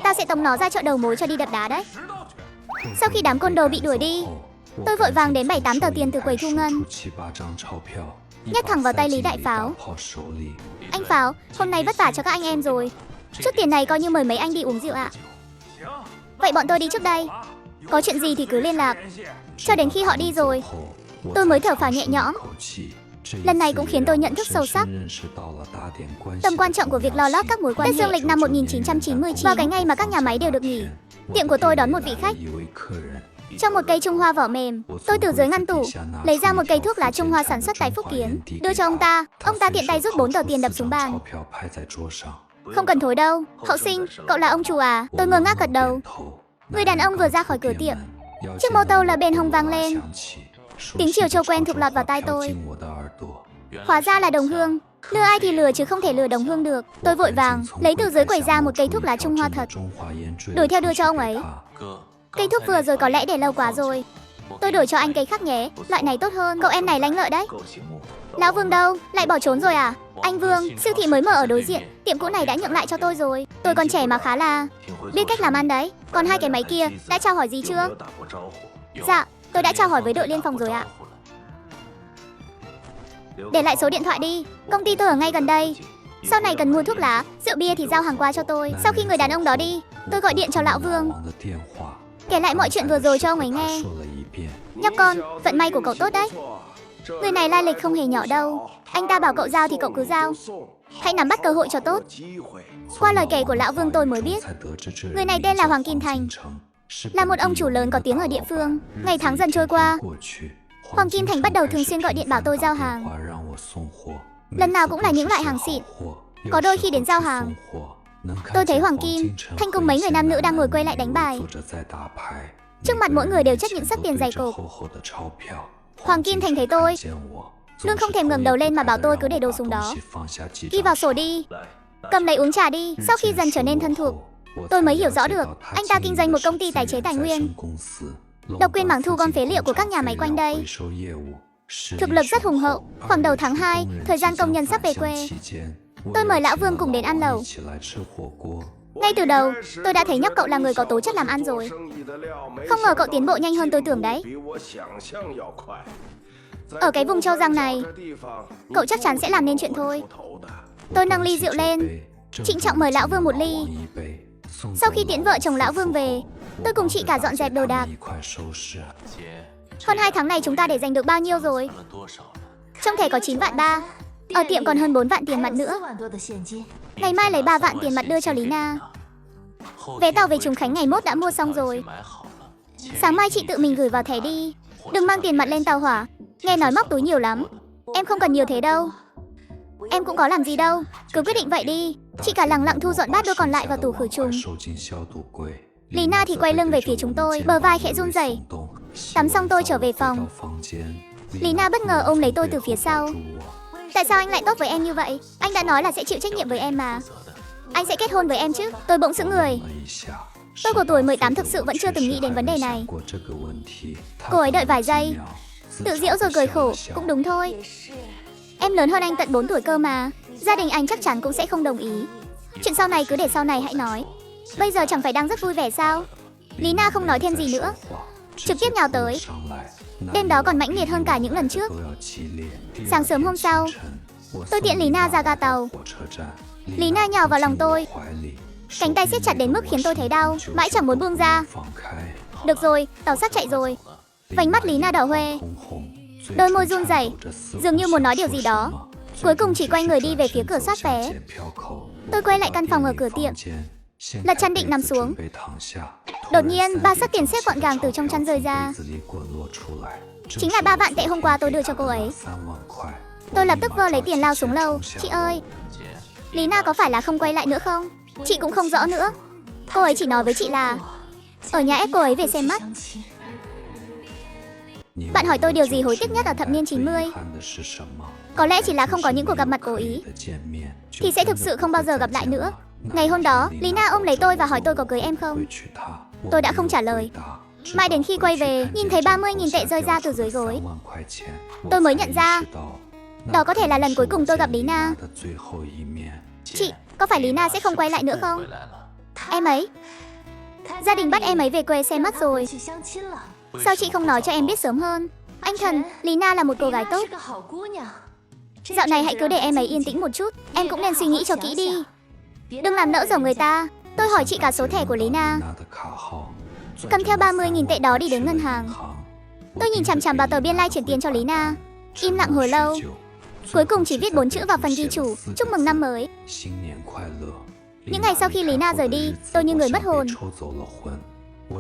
tao sẽ tống nó ra chợ đầu mối cho đi đập đá đấy. Sau khi đám côn đồ bị đuổi đi, tôi vội vàng đến 7-8 tờ tiền từ quầy thu ngân, nhét thẳng vào tay Lý Đại Pháo. Anh Pháo, hôm nay vất vả cho các anh em rồi. Chút tiền này coi như mời mấy anh đi uống rượu ạ. Vậy bọn tôi đi trước đây. Có chuyện gì thì cứ liên lạc. Cho đến khi họ đi rồi, tôi mới thở phào nhẹ nhõm. Lần này cũng khiến tôi nhận thức sâu sắc tầm quan trọng của việc lo lót các mối quan hệ. Tết dương lịch năm 1999, vào cái ngày mà các nhà máy đều được nghỉ, tiệm của tôi đón một vị khách. Trong một cây Trung Hoa vỏ mềm, tôi từ dưới ngăn tủ lấy ra một cây thuốc lá Trung Hoa sản xuất tại Phúc Kiến, đưa cho ông ta. Ông ta tiện tay rút 4 tờ tiền đập xuống bàn. Không cần thối đâu. Hậu Sinh, cậu là ông chủ à? Tôi ngơ ngác gật đầu. Người đàn ông vừa ra khỏi cửa tiệm, chiếc mô tô là bên hông vang lên. Tiếng chiều châu quen thuộc lọt vào tai tôi. Hóa ra là đồng hương. Lừa ai thì lừa chứ không thể lừa đồng hương được. Tôi vội vàng lấy từ dưới quầy ra một cây thuốc lá Trung Hoa thật, đuổi theo đưa cho ông ấy. Cây thuốc vừa rồi có lẽ để lâu quá rồi. Tôi đổi cho anh cây khác nhé, loại này tốt hơn. Cậu em này lánh lợi đấy. Lão Vương đâu? Lại bỏ trốn rồi à? Anh Vương, siêu thị mới mở ở đối diện, tiệm cũ này đã nhượng lại cho tôi rồi. Tôi còn trẻ mà khá là biết cách làm ăn đấy. Còn hai cái máy kia, đã chào hỏi gì chưa? Dạ, tôi đã chào hỏi với đội liên phòng rồi ạ. Để lại số điện thoại đi, công ty tôi ở ngay gần đây. Sau này cần mua thuốc lá, rượu bia thì giao hàng qua cho tôi. Sau khi người đàn ông đó đi, tôi gọi điện cho lão Vương, kể lại mọi chuyện vừa rồi cho ông ấy nghe. Nhóc con, vận may của cậu tốt đấy. Người này lai lịch không hề nhỏ đâu. Anh ta bảo cậu giao thì cậu cứ giao. Hãy nắm bắt cơ hội cho tốt. Qua lời kể của lão Vương tôi mới biết, người này tên là Hoàng Kim Thành, là một ông chủ lớn có tiếng ở địa phương. Ngày tháng dần trôi qua, Hoàng Kim Thành bắt đầu thường xuyên gọi điện bảo tôi giao hàng. Lần nào cũng là những loại hàng xịn. Có đôi khi đến giao hàng, tôi thấy Hoàng Kim Thành cùng mấy người nam nữ đang ngồi quay lại đánh bài. Trước mặt mỗi người đều chất những sấp tiền dày cộp. Hoàng Kim Thành thấy tôi, luôn không thèm ngẩng đầu lên mà bảo tôi cứ để đồ xuống đó. Ghi vào sổ đi, cầm lấy uống trà đi. Sau khi dần trở nên thân thuộc, tôi mới hiểu rõ được anh ta kinh doanh một công ty tái chế tài nguyên, độc quyền mảng thu gom phế liệu của các nhà máy quanh đây. Thực lực rất hùng hậu. Khoảng đầu tháng 2, thời gian công nhân sắp về quê, tôi mời lão Vương cùng đến ăn lẩu. Ngay từ đầu, tôi đã thấy nhóc cậu là người có tố chất làm ăn rồi. Không ngờ cậu tiến bộ nhanh hơn tôi tưởng đấy. Ở cái vùng Châu Giang này, cậu chắc chắn sẽ làm nên chuyện thôi. Tôi nâng ly rượu lên, trịnh trọng mời lão Vương một ly. Sau khi tiễn vợ chồng lão Vương về, tôi cùng chị cả dọn dẹp đồ đạc. Hơn 2 tháng này chúng ta để dành được bao nhiêu rồi? Trong thẻ có 9,3 vạn. Ở tiệm còn hơn 4 vạn tiền mặt nữa. Ngày mai lấy 3 vạn tiền mặt đưa cho Lý Na. Vé tàu về Trùng Khánh ngày mốt đã mua xong rồi. Sáng mai chị tự mình gửi vào thẻ đi. Đừng mang tiền mặt lên tàu hỏa. Nghe nói móc túi nhiều lắm. Em không cần nhiều thế đâu. Em cũng có làm gì đâu. Cứ quyết định vậy đi. Chị cả lẳng lặng thu dọn bát đưa còn lại vào tủ khử trùng. Lý Na thì quay lưng về phía chúng tôi, bờ vai khẽ run rẩy. Tắm xong tôi trở về phòng. Lý Na bất ngờ ôm lấy tôi từ phía sau. Tại sao anh lại tốt với em như vậy? Anh đã nói là sẽ chịu trách nhiệm với em mà. Anh sẽ kết hôn với em chứ? Tôi bỗng sững người. Tôi của tuổi 18 thực sự vẫn chưa từng nghĩ đến vấn đề này. Cô ấy đợi vài giây, tự giễu rồi cười khổ. Cũng đúng thôi, em lớn hơn anh tận 4 tuổi cơ mà. Gia đình anh chắc chắn cũng sẽ không đồng ý. Chuyện sau này cứ để sau này hãy nói. Bây giờ chẳng phải đang rất vui vẻ sao? Lý Na không nói thêm gì nữa, trực tiếp nhào tới. Đêm đó còn mãnh liệt hơn cả những lần trước. Sáng sớm hôm sau, tôi tiễn Lý Na ra ga tàu. Lý Na nhào vào lòng tôi, cánh tay siết chặt đến mức khiến tôi thấy đau, mãi chẳng muốn buông ra. Được rồi, tàu sắp chạy rồi. Vành mắt Lý Na đỏ hoe, đôi môi run rẩy, dường như muốn nói điều gì đó. Cuối cùng chỉ quay người đi về phía cửa soát vé. Tôi quay lại căn phòng ở cửa tiệm, lật chăn định nằm xuống. Đột nhiên 3 sấp tiền xếp gọn gàng từ trong chăn rơi ra. Chính là 3 vạn tệ hôm qua tôi đưa cho cô ấy. Tôi lập tức vơ lấy tiền lao xuống lầu. Chị ơi, Lý Na có phải là không quay lại nữa không? Chị cũng không rõ nữa. Cô ấy chỉ nói với chị là ở nhà ép cô ấy về xem mắt. Bạn hỏi tôi điều gì hối tiếc nhất ở thập niên 90? Có lẽ chỉ là không có những cuộc gặp mặt cố ý, thì sẽ thực sự không bao giờ gặp lại nữa. Ngày hôm đó, Lina ôm lấy tôi và hỏi tôi có cưới em không. Tôi đã không trả lời. Mãi đến khi quay về, nhìn thấy 30.000 tệ rơi ra từ dưới gối, tôi mới nhận ra đó có thể là lần cuối cùng tôi gặp Lina. Chị, có phải Lina sẽ không quay lại nữa không? Em ấy, gia đình bắt em ấy về quê xem mắt rồi. Sao chị không nói cho em biết sớm hơn? Anh Thần, Lina là một cô gái tốt. Dạo này hãy cứ để em ấy yên tĩnh một chút. Em cũng nên suy nghĩ cho kỹ đi. Đừng làm nỡ dầu người ta. Tôi hỏi chị cả số thẻ của Lina. Cầm theo 30.000 tệ đó đi đến ngân hàng. Tôi nhìn chằm chằm vào tờ biên lai chuyển tiền cho Lina. Im lặng hồi lâu. Cuối cùng chỉ viết 4 chữ vào phần ghi chủ: chúc mừng năm mới. Những ngày sau khi Lina rời đi, tôi như người mất hồn.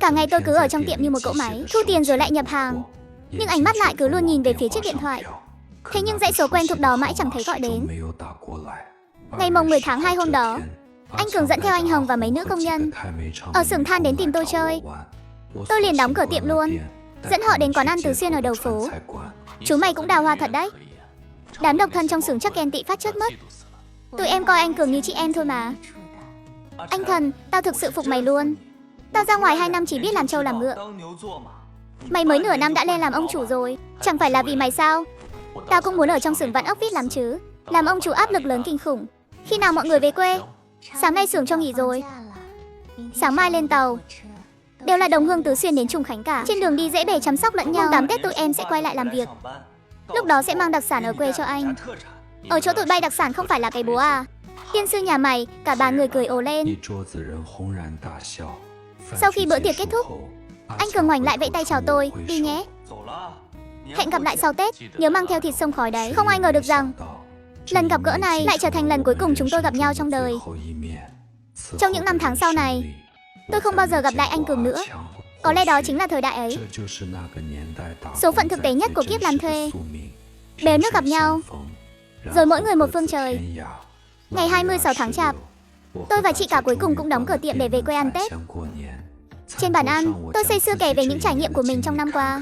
Cả ngày tôi cứ ở trong tiệm như một cỗ máy, thu tiền rồi lại nhập hàng. Nhưng ánh mắt lại cứ luôn nhìn về phía chiếc điện thoại. Thế nhưng dãy số quen thuộc đó mãi chẳng thấy gọi đến. Ngày mồng 10 tháng 2 hôm đó, anh Cường dẫn theo anh Hồng và mấy nữ công nhân ở xưởng than đến tìm tôi chơi. Tôi liền đóng cửa tiệm luôn, dẫn họ đến quán ăn Tứ Xuyên ở đầu phố. Chú mày cũng đào hoa thật đấy. Đám độc thân trong xưởng chắc ghen tị phát chớt mất. Tụi em coi anh Cường như chị em thôi mà. Anh Thần, tao thực sự phục mày luôn. Tao ra ngoài 2 năm chỉ biết làm trâu làm ngựa. Mày mới nửa năm đã lên làm ông chủ rồi. Chẳng phải là vì mày sao? Tao cũng muốn ở trong xưởng vạn ốc vít lắm chứ. Làm ông chủ áp lực lớn kinh khủng. Khi nào mọi người về quê? Sáng nay xưởng cho nghỉ rồi. Sáng mai lên tàu. Đều là đồng hương Tứ Xuyên đến Trùng Khánh cả. Trên đường đi dễ bề chăm sóc lẫn nhau. Mùng 8 Tết tụi em sẽ quay lại làm việc. Lúc đó sẽ mang đặc sản ở quê cho anh. Ở chỗ tụi bay đặc sản không phải là cái búa à? Tiên sư nhà mày, cả ba người cười ồ lên. Sau khi bữa tiệc kết thúc, anh Cường ngoảnh lại vẫy tay chào tôi, đi nhé. Hẹn gặp lại sau Tết, nhớ mang theo thịt sông khói đấy. Không ai ngờ được rằng lần gặp gỡ này lại trở thành lần cuối cùng chúng tôi gặp nhau trong đời. Trong những năm tháng sau này, tôi không bao giờ gặp lại anh Cường nữa. Có lẽ đó chính là thời đại ấy. Số phận thực tế nhất của kiếp làm thuê. Bèo nước gặp nhau, rồi mỗi người một phương trời. Ngày 26 tháng Chạp, tôi và chị cả cuối cùng cũng đóng cửa tiệm để về quê ăn Tết. Trên bàn ăn, tôi say sưa kể về những trải nghiệm của mình trong năm qua.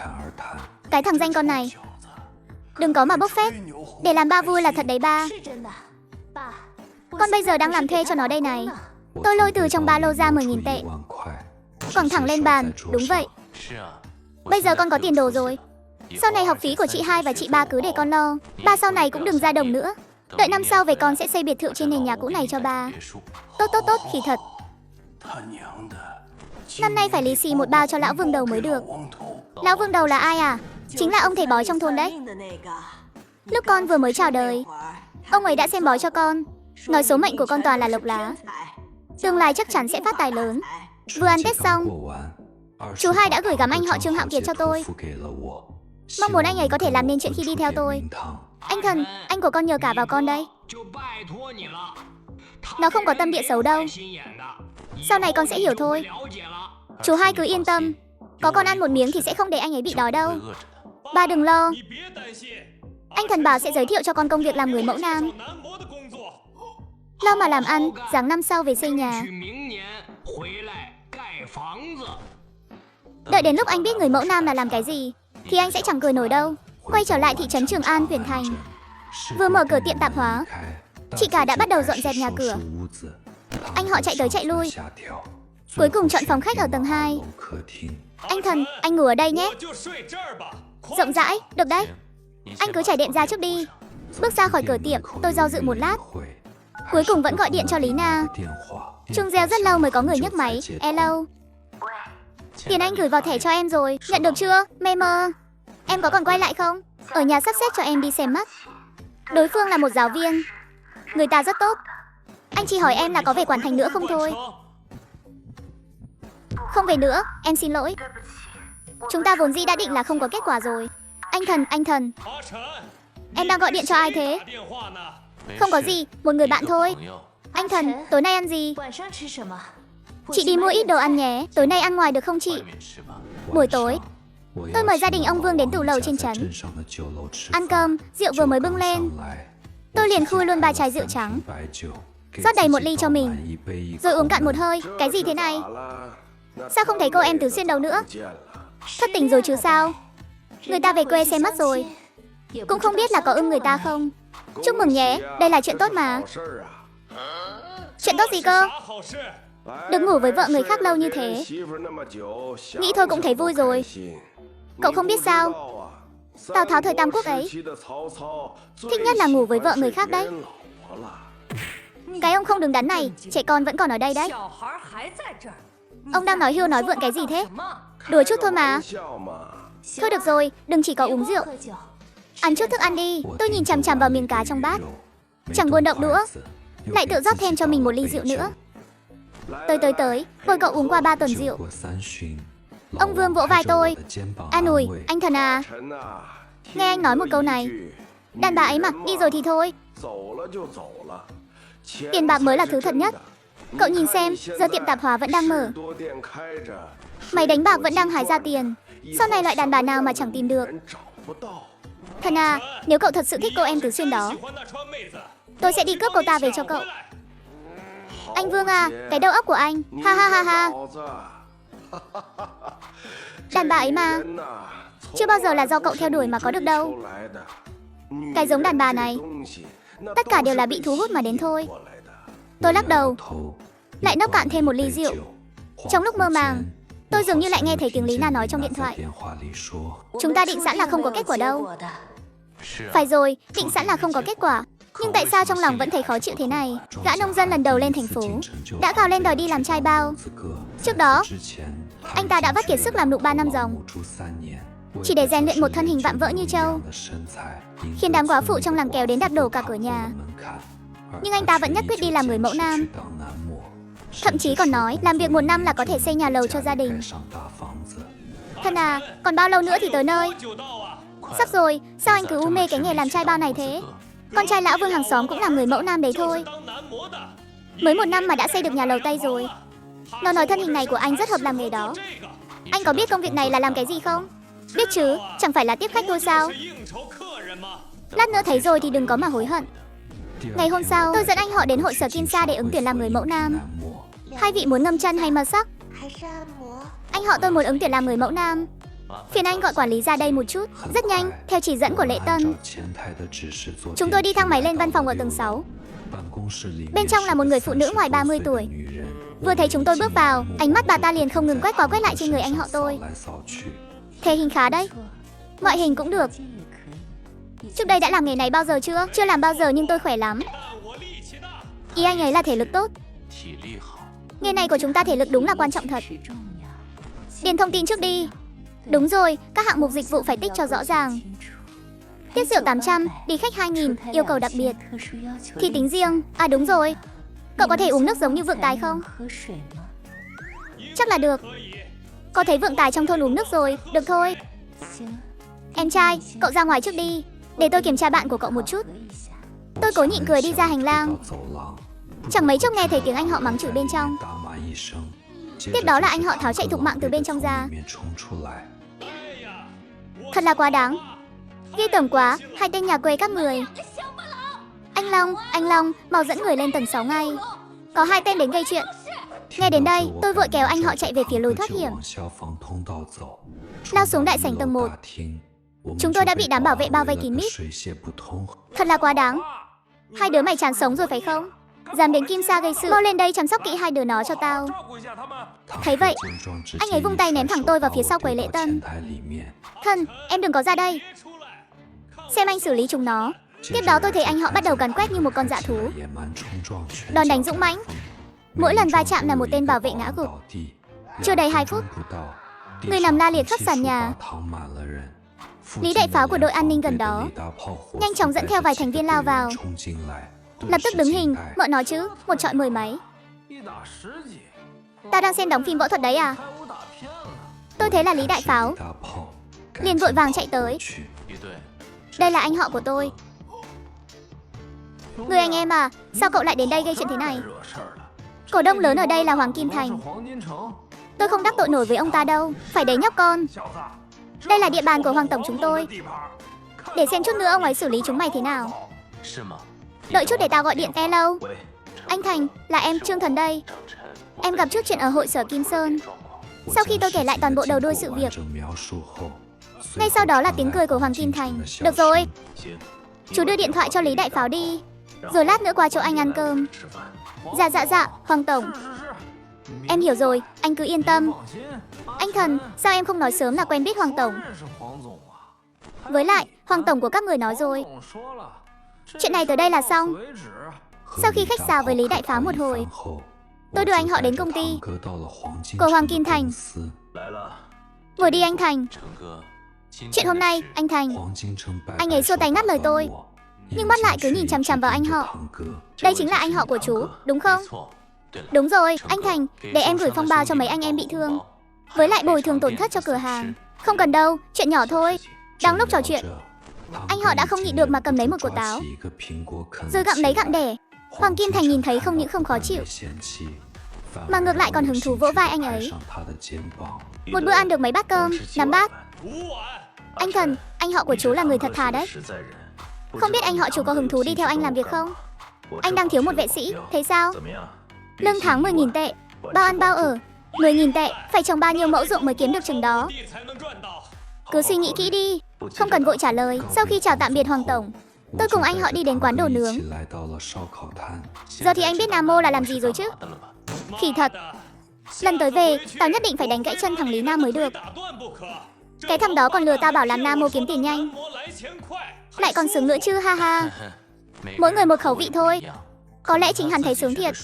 Cái thằng danh con này, đừng có mà bốc phét. Để làm ba vui là thật đấy ba. Con bây giờ đang làm thuê cho nó đây này. Tôi lôi từ trong ba lô ra 10.000 tệ, quẳng thẳng lên bàn. Đúng vậy, bây giờ con có tiền đồ rồi. Sau này học phí của chị hai và chị ba cứ để con lo. Ba sau này cũng đừng ra đồng nữa. Đợi năm sau về con sẽ xây biệt thự trên nền nhà cũ này cho ba. Tốt tốt tốt, khỉ thật. Năm nay phải lì xì một bao cho lão vương đầu mới được. Lão vương đầu là ai à? Chính là ông thầy bói trong thôn đấy. Lúc con vừa mới chào đời, ông ấy đã xem bói cho con, nói số mệnh của con toàn là lộc lá, tương lai chắc chắn sẽ phát tài lớn. Vừa ăn Tết xong, chú hai đã gửi gắm anh họ Trương Hạo Kiệt cho tôi, mong muốn anh ấy có thể làm nên chuyện khi đi theo tôi. Anh Thần, anh của con nhờ cả vào con đây. Nó không có tâm địa xấu đâu. Sau này con sẽ hiểu thôi. Chú hai cứ yên tâm, có con ăn một miếng thì sẽ không để anh ấy bị đói đâu. Ba đừng lo. Anh Thần bảo sẽ giới thiệu cho con công việc làm người mẫu nam. Lo mà làm ăn, ráng năm sau về xây nhà. Đợi đến lúc anh biết người mẫu nam là làm cái gì thì anh sẽ chẳng cười nổi đâu. Quay trở lại thị trấn Trường An, Huyền Thành. Vừa mở cửa tiệm tạp hóa, chị cả đã bắt đầu dọn dẹp nhà cửa. Anh họ chạy tới chạy lui, cuối cùng chọn phòng khách ở tầng 2. Anh Thần, anh ngủ ở đây nhé. Rộng rãi, được đấy. Anh cứ trải đệm ra trước đi. Bước ra khỏi cửa tiệm, tôi do dự một lát, cuối cùng vẫn gọi điện cho Lina. Chuông reo rất lâu mới có người nhấc máy. Hello. Tiền anh gửi vào thẻ cho em rồi, nhận được chưa? Mê mơ. Em có còn quay lại không? Ở nhà sắp xếp cho em đi xem mắt. Đối phương là một giáo viên, người ta rất tốt. Anh chỉ hỏi em là có về Quản Thành nữa không thôi. Không về nữa, em xin lỗi. Chúng ta vốn dĩ đã định là không có kết quả rồi. Anh Thần. Em đang gọi điện cho ai thế? Không có gì, một người bạn thôi. Anh Thần, tối nay ăn gì? Chị đi mua ít đồ ăn nhé. Tối nay ăn ngoài được không chị? Buổi tối, tôi mời gia đình ông Vương đến tủ lầu trên trấn ăn cơm, rượu vừa mới bưng lên, tôi liền khui luôn 3 chai rượu trắng. rót đầy một ly cho mình, rồi uống cạn một hơi. Cái gì thế này? Sao không thấy cô em Tứ Xuyên đâu nữa? Thất tình rồi chứ sao? Người ta về quê xem mắt rồi. Cũng không biết là có ưng người ta không. Chúc mừng nhé, đây là chuyện tốt mà. Chuyện tốt gì cơ? Đừng ngủ với vợ người khác lâu như thế. Nghĩ thôi cũng thấy vui rồi. Cậu không biết sao, Tào Tháo thời Tam Quốc ấy thích nhất là ngủ với vợ người khác đấy. Cái ông không đứng đắn này, trẻ con vẫn còn ở đây đấy. Ông đang nói hưu nói vượn cái gì thế? Đùa chút thôi mà. Thôi được rồi, đừng chỉ có uống rượu. Ăn chút thức ăn đi. Tôi nhìn chằm chằm vào miếng cá trong bát, chẳng buồn động đũa, lại tự rót thêm cho mình một ly rượu nữa. Tới, tôi cậu uống qua 3 tuần rượu. Ông Vương vỗ vai tôi, an ủi, anh Thần à, nghe anh nói một câu này, đàn bà ấy mà đi rồi thì thôi. Tiền bạc mới là thứ thật nhất. Cậu nhìn xem, giờ tiệm tạp hóa vẫn đang mở, máy đánh bạc vẫn đang hái ra tiền. Sau này loại đàn bà nào mà chẳng tìm được. Thần à, nếu cậu thật sự thích cô em Tứ Xuyên đó, tôi sẽ đi cướp cô ta về cho cậu. Anh Vương à, cái đầu óc của anh, ha ha ha ha. Đàn bà ấy mà, chưa bao giờ là do cậu theo đuổi mà có được đâu. Cái giống đàn bà này, tất cả đều là bị thu hút mà đến thôi. Tôi lắc đầu, lại nốc cạn thêm một ly rượu. Trong lúc mơ màng, tôi dường như lại nghe thấy tiếng Lý Na nói trong điện thoại. Chúng ta định sẵn là không có kết quả đâu. Phải rồi, định sẵn là không có kết quả. Nhưng tại sao trong lòng vẫn thấy khó chịu thế này? Gã nông dân lần đầu lên thành phố đã gào lên đòi đi làm trai bao. Trước đó, anh ta đã vắt kiệt sức làm nụ 3 năm ròng, chỉ để rèn luyện một thân hình vạm vỡ như trâu, khiến đám góa phụ trong làng kéo đến đạp đổ cả cửa nhà. Nhưng anh ta vẫn nhất quyết đi làm người mẫu nam. Thậm chí còn nói làm việc 1 năm là có thể xây nhà lầu cho gia đình. Thần à, còn bao lâu nữa thì tới nơi? Sắp rồi, sao anh cứ u mê cái nghề làm trai bao này thế? Con trai lão Vương hàng xóm cũng là người mẫu nam đấy thôi. Mới 1 năm mà đã xây được nhà lầu Tây rồi. Nó nói thân hình này của anh rất hợp làm nghề đó. Anh có biết công việc này là làm cái gì không? Biết chứ, chẳng phải là tiếp khách thôi sao? Lát nữa thấy rồi thì đừng có mà hối hận. Ngày hôm sau, tôi dẫn anh họ đến hội sở Kim Sa để ứng tuyển làm người mẫu nam. Hai vị muốn ngâm chân hay massage? Anh họ tôi muốn ứng tuyển làm người mẫu nam. Phiền anh gọi quản lý ra đây một chút. Rất nhanh, theo chỉ dẫn của Lệ Tân, chúng tôi đi thang máy lên văn phòng ở tầng 6. Bên trong là một người phụ nữ ngoài 30 tuổi. Vừa thấy chúng tôi bước vào, ánh mắt bà ta liền không ngừng quét qua quét lại trên người anh họ tôi. Thể hình khá đấy, ngoại hình cũng được. Trước đây đã làm nghề này bao giờ chưa? Chưa làm bao giờ nhưng tôi khỏe lắm. Ý anh ấy là thể lực tốt. Nghề này của chúng ta thể lực đúng là quan trọng thật. Điền thông tin trước đi. Đúng rồi, các hạng mục dịch vụ phải tích cho rõ ràng. Tiết rượu 800, đi khách 2.000, yêu cầu đặc biệt. Thì tính riêng, à đúng rồi. Cậu có thể uống nước giống như Vượng Tài không? Chắc là được. Có thấy Vượng Tài trong thôn uống nước rồi, được thôi. Em trai, cậu ra ngoài trước đi, để tôi kiểm tra bạn của cậu một chút. Tôi cố nhịn cười đi ra hành lang. Chẳng mấy chốc nghe thấy tiếng anh họ mắng chửi bên trong. Tiếp đó là anh họ Tháo chạy thục mạng từ bên trong ra. Thật là quá đáng. Ghê tởm quá, hai tên nhà quê các người. Anh Long, mau dẫn người lên tầng 6 ngay. Có 2 tên đến gây chuyện. Nghe đến đây, tôi vội kéo anh họ chạy về phía lối thoát hiểm, lao xuống đại sảnh tầng 1. Chúng tôi đã bị đám bảo vệ bao vây kín mít. Thật là quá đáng. Hai đứa mày chán sống rồi phải không? Dám đến Kim Sa gây sự, mau lên đây chăm sóc kỹ hai đứa nó cho tao. Thấy vậy, anh ấy vung tay ném thẳng tôi vào phía sau quầy Lễ Tân. Thần, em đừng có ra đây, xem anh xử lý chúng nó. Tiếp đó tôi thấy anh họ bắt đầu càn quét như một con dã thú, đòn đánh dũng mãnh. Mỗi lần va chạm là một tên bảo vệ ngã gục. Chưa đầy 2 phút, người nằm la liệt khắp sàn nhà. Lý đại pháo của đội an ninh gần đó nhanh chóng dẫn theo vài thành viên lao vào, lập tức đứng hình. Mợ nói chứ, 1 trọi 10 mấy. Tao đang xem đóng phim võ thuật đấy à? Tôi thấy là Lý đại pháo, liền vội vàng chạy tới. Đây là anh họ của tôi. Người anh em à, sao cậu lại đến đây gây chuyện thế này? Cổ đông lớn ở đây là Hoàng Kim Thành. Tôi không đắc tội nổi với ông ta đâu. Phải đấy nhóc con, đây là địa bàn của Hoàng tổng chúng tôi. Để xem chút nữa ông ấy xử lý chúng mày thế nào. Đợi chút để tao gọi điện. Hello, Anh Thành, là em, Trương Thần đây. Em gặp chút chuyện ở hội sở Kim Sơn. Sau khi tôi kể lại toàn bộ đầu đuôi sự việc, ngay sau đó là tiếng cười của Hoàng Kim Thành. Được rồi, chú đưa điện thoại cho Lý Đại Pháo đi, rồi lát nữa qua chỗ anh ăn cơm. Dạ, Hoàng Tổng. Em hiểu rồi, anh cứ yên tâm. Anh Thần, sao em không nói sớm là quen biết Hoàng Tổng? Với lại, Hoàng Tổng của các người nói rồi. Chuyện này tới đây là xong. Sau khi khách sáo với Lý Đại Pháo một hồi, tôi đưa anh họ đến công ty của Hoàng Kim Thành. Ngồi đi anh Thành. Chuyện hôm nay, anh Thành, anh ấy xua tay ngắt lời tôi, nhưng mắt lại cứ nhìn chằm chằm vào anh họ. Đây chính là anh họ của chú, đúng không? Đúng rồi, anh Thành, để em gửi phong bao cho mấy anh em bị thương, với lại bồi thường tổn thất cho cửa hàng. Không cần đâu, chuyện nhỏ thôi. Đang lúc trò chuyện, anh họ đã không nhịn được mà cầm lấy một củ táo, rồi gặm lấy gặm đẻ. Hoàng Kim Thành nhìn thấy không những không khó chịu, mà ngược lại còn hứng thú vỗ vai anh ấy. Một bữa ăn được mấy bát cơm, 5 bát. Anh Thần, anh họ của chú là người thật thà đấy. Không biết anh họ chú có hứng thú đi theo anh làm việc không? Anh đang thiếu một vệ sĩ, thế sao? Lương tháng 10.000 tệ, bao ăn bao ở. 10.000 tệ, phải trồng bao nhiêu mẫu ruộng mới kiếm được chừng đó? Cứ suy nghĩ kỹ đi, không cần vội trả lời. Sau khi chào tạm biệt Hoàng Tổng, tôi cùng anh họ đi đến quán đồ nướng. Giờ thì anh biết Nam Mô là làm gì rồi chứ? Khỉ thật. Lần tới về, tao nhất định phải đánh gãy chân thằng Lý Nam mới được. Cái thằng đó còn lừa tao bảo làm Nam Mô kiếm tiền nhanh, lại còn sướng nữa chứ, ha ha. Mỗi người một khẩu vị thôi. Có lẽ chính hắn thấy sướng thiệt,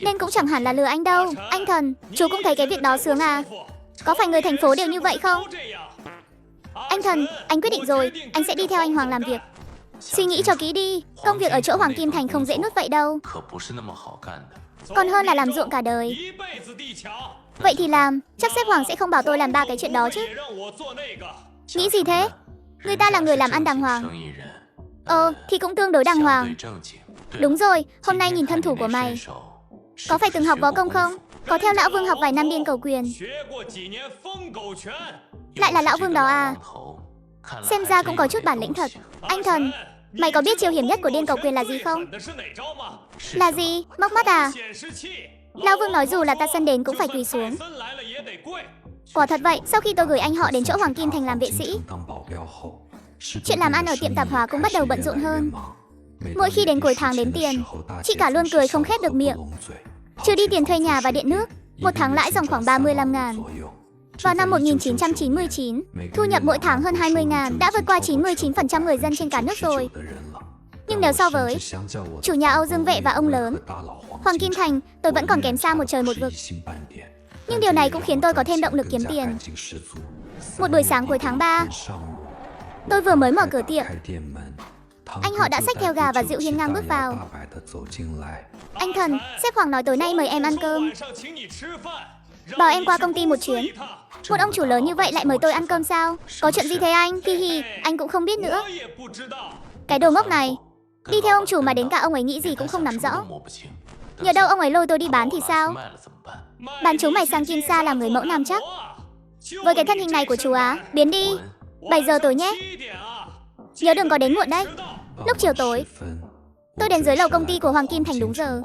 nên cũng chẳng hẳn là lừa anh đâu. Anh Thần, chú cũng thấy cái việc đó sướng à? Có phải người thành phố đều như vậy không? Anh Thần, anh quyết định rồi, anh sẽ đi theo anh Hoàng làm việc. Suy nghĩ cho kỹ đi, công việc ở chỗ Hoàng Kim Thành không dễ nuốt vậy đâu. Còn hơn là làm ruộng cả đời. Vậy thì làm, chắc sếp Hoàng sẽ không bảo tôi làm 3 cái chuyện đó chứ. Nghĩ gì thế? Người ta là người làm ăn đàng hoàng. Thì cũng tương đối đàng hoàng. Đúng rồi, hôm nay nhìn thân thủ của mày, có phải từng học võ công không? Có theo lão Vương học vài năm điên cầu quyền. Lại là lão Vương đó à? Xem ra cũng có chút bản lĩnh thật. Anh Thần, mày có biết chiêu hiểm nhất của điên cầu quyền là gì không? Là gì? Móc mắt à? Lão Vương nói dù là ta sân đến cũng phải quỳ xuống. Quả thật vậy, sau khi tôi gửi anh họ đến chỗ Hoàng Kim Thành làm vệ sĩ, chuyện làm ăn ở tiệm tạp hóa cũng bắt đầu bận rộn hơn. Mỗi khi đến cuối tháng đến tiền, chị cả luôn cười không khép được miệng. Trừ đi tiền thuê nhà và điện nước, một tháng lãi dòng khoảng 35.000. Vào năm 1999, thu nhập mỗi tháng hơn 20.000 đã vượt qua 99% người dân trên cả nước rồi. Nhưng nếu so với chủ nhà Âu Dương Vệ và ông lớn Hoàng Kim Thành, tôi vẫn còn kém xa một trời một vực. Nhưng điều này cũng khiến tôi có thêm động lực kiếm tiền. Một buổi sáng cuối tháng 3, tôi vừa mới mở cửa tiệm, anh họ đã xách theo gà và rượu hiên ngang bước vào. Anh Thần, sếp Hoàng nói tối nay mời em ăn cơm, bảo em qua công ty một chuyến. Một ông chủ lớn như vậy lại mời tôi ăn cơm sao? Có chuyện gì thế anh? Hi hi, anh cũng không biết nữa. Cái đồ ngốc này, đi theo ông chủ mà đến cả ông ấy nghĩ gì cũng không nắm rõ. Nhờ đâu ông ấy lôi tôi đi bán thì sao? Bán chú mày sang Kim Sa làm người mẫu nam chắc. Với cái thân hình này của chú á, biến đi. 7 giờ tối nhé. Nhớ đừng có đến muộn đấy. Lúc chiều tối, tôi đến dưới lầu công ty của Hoàng Kim Thành đúng giờ.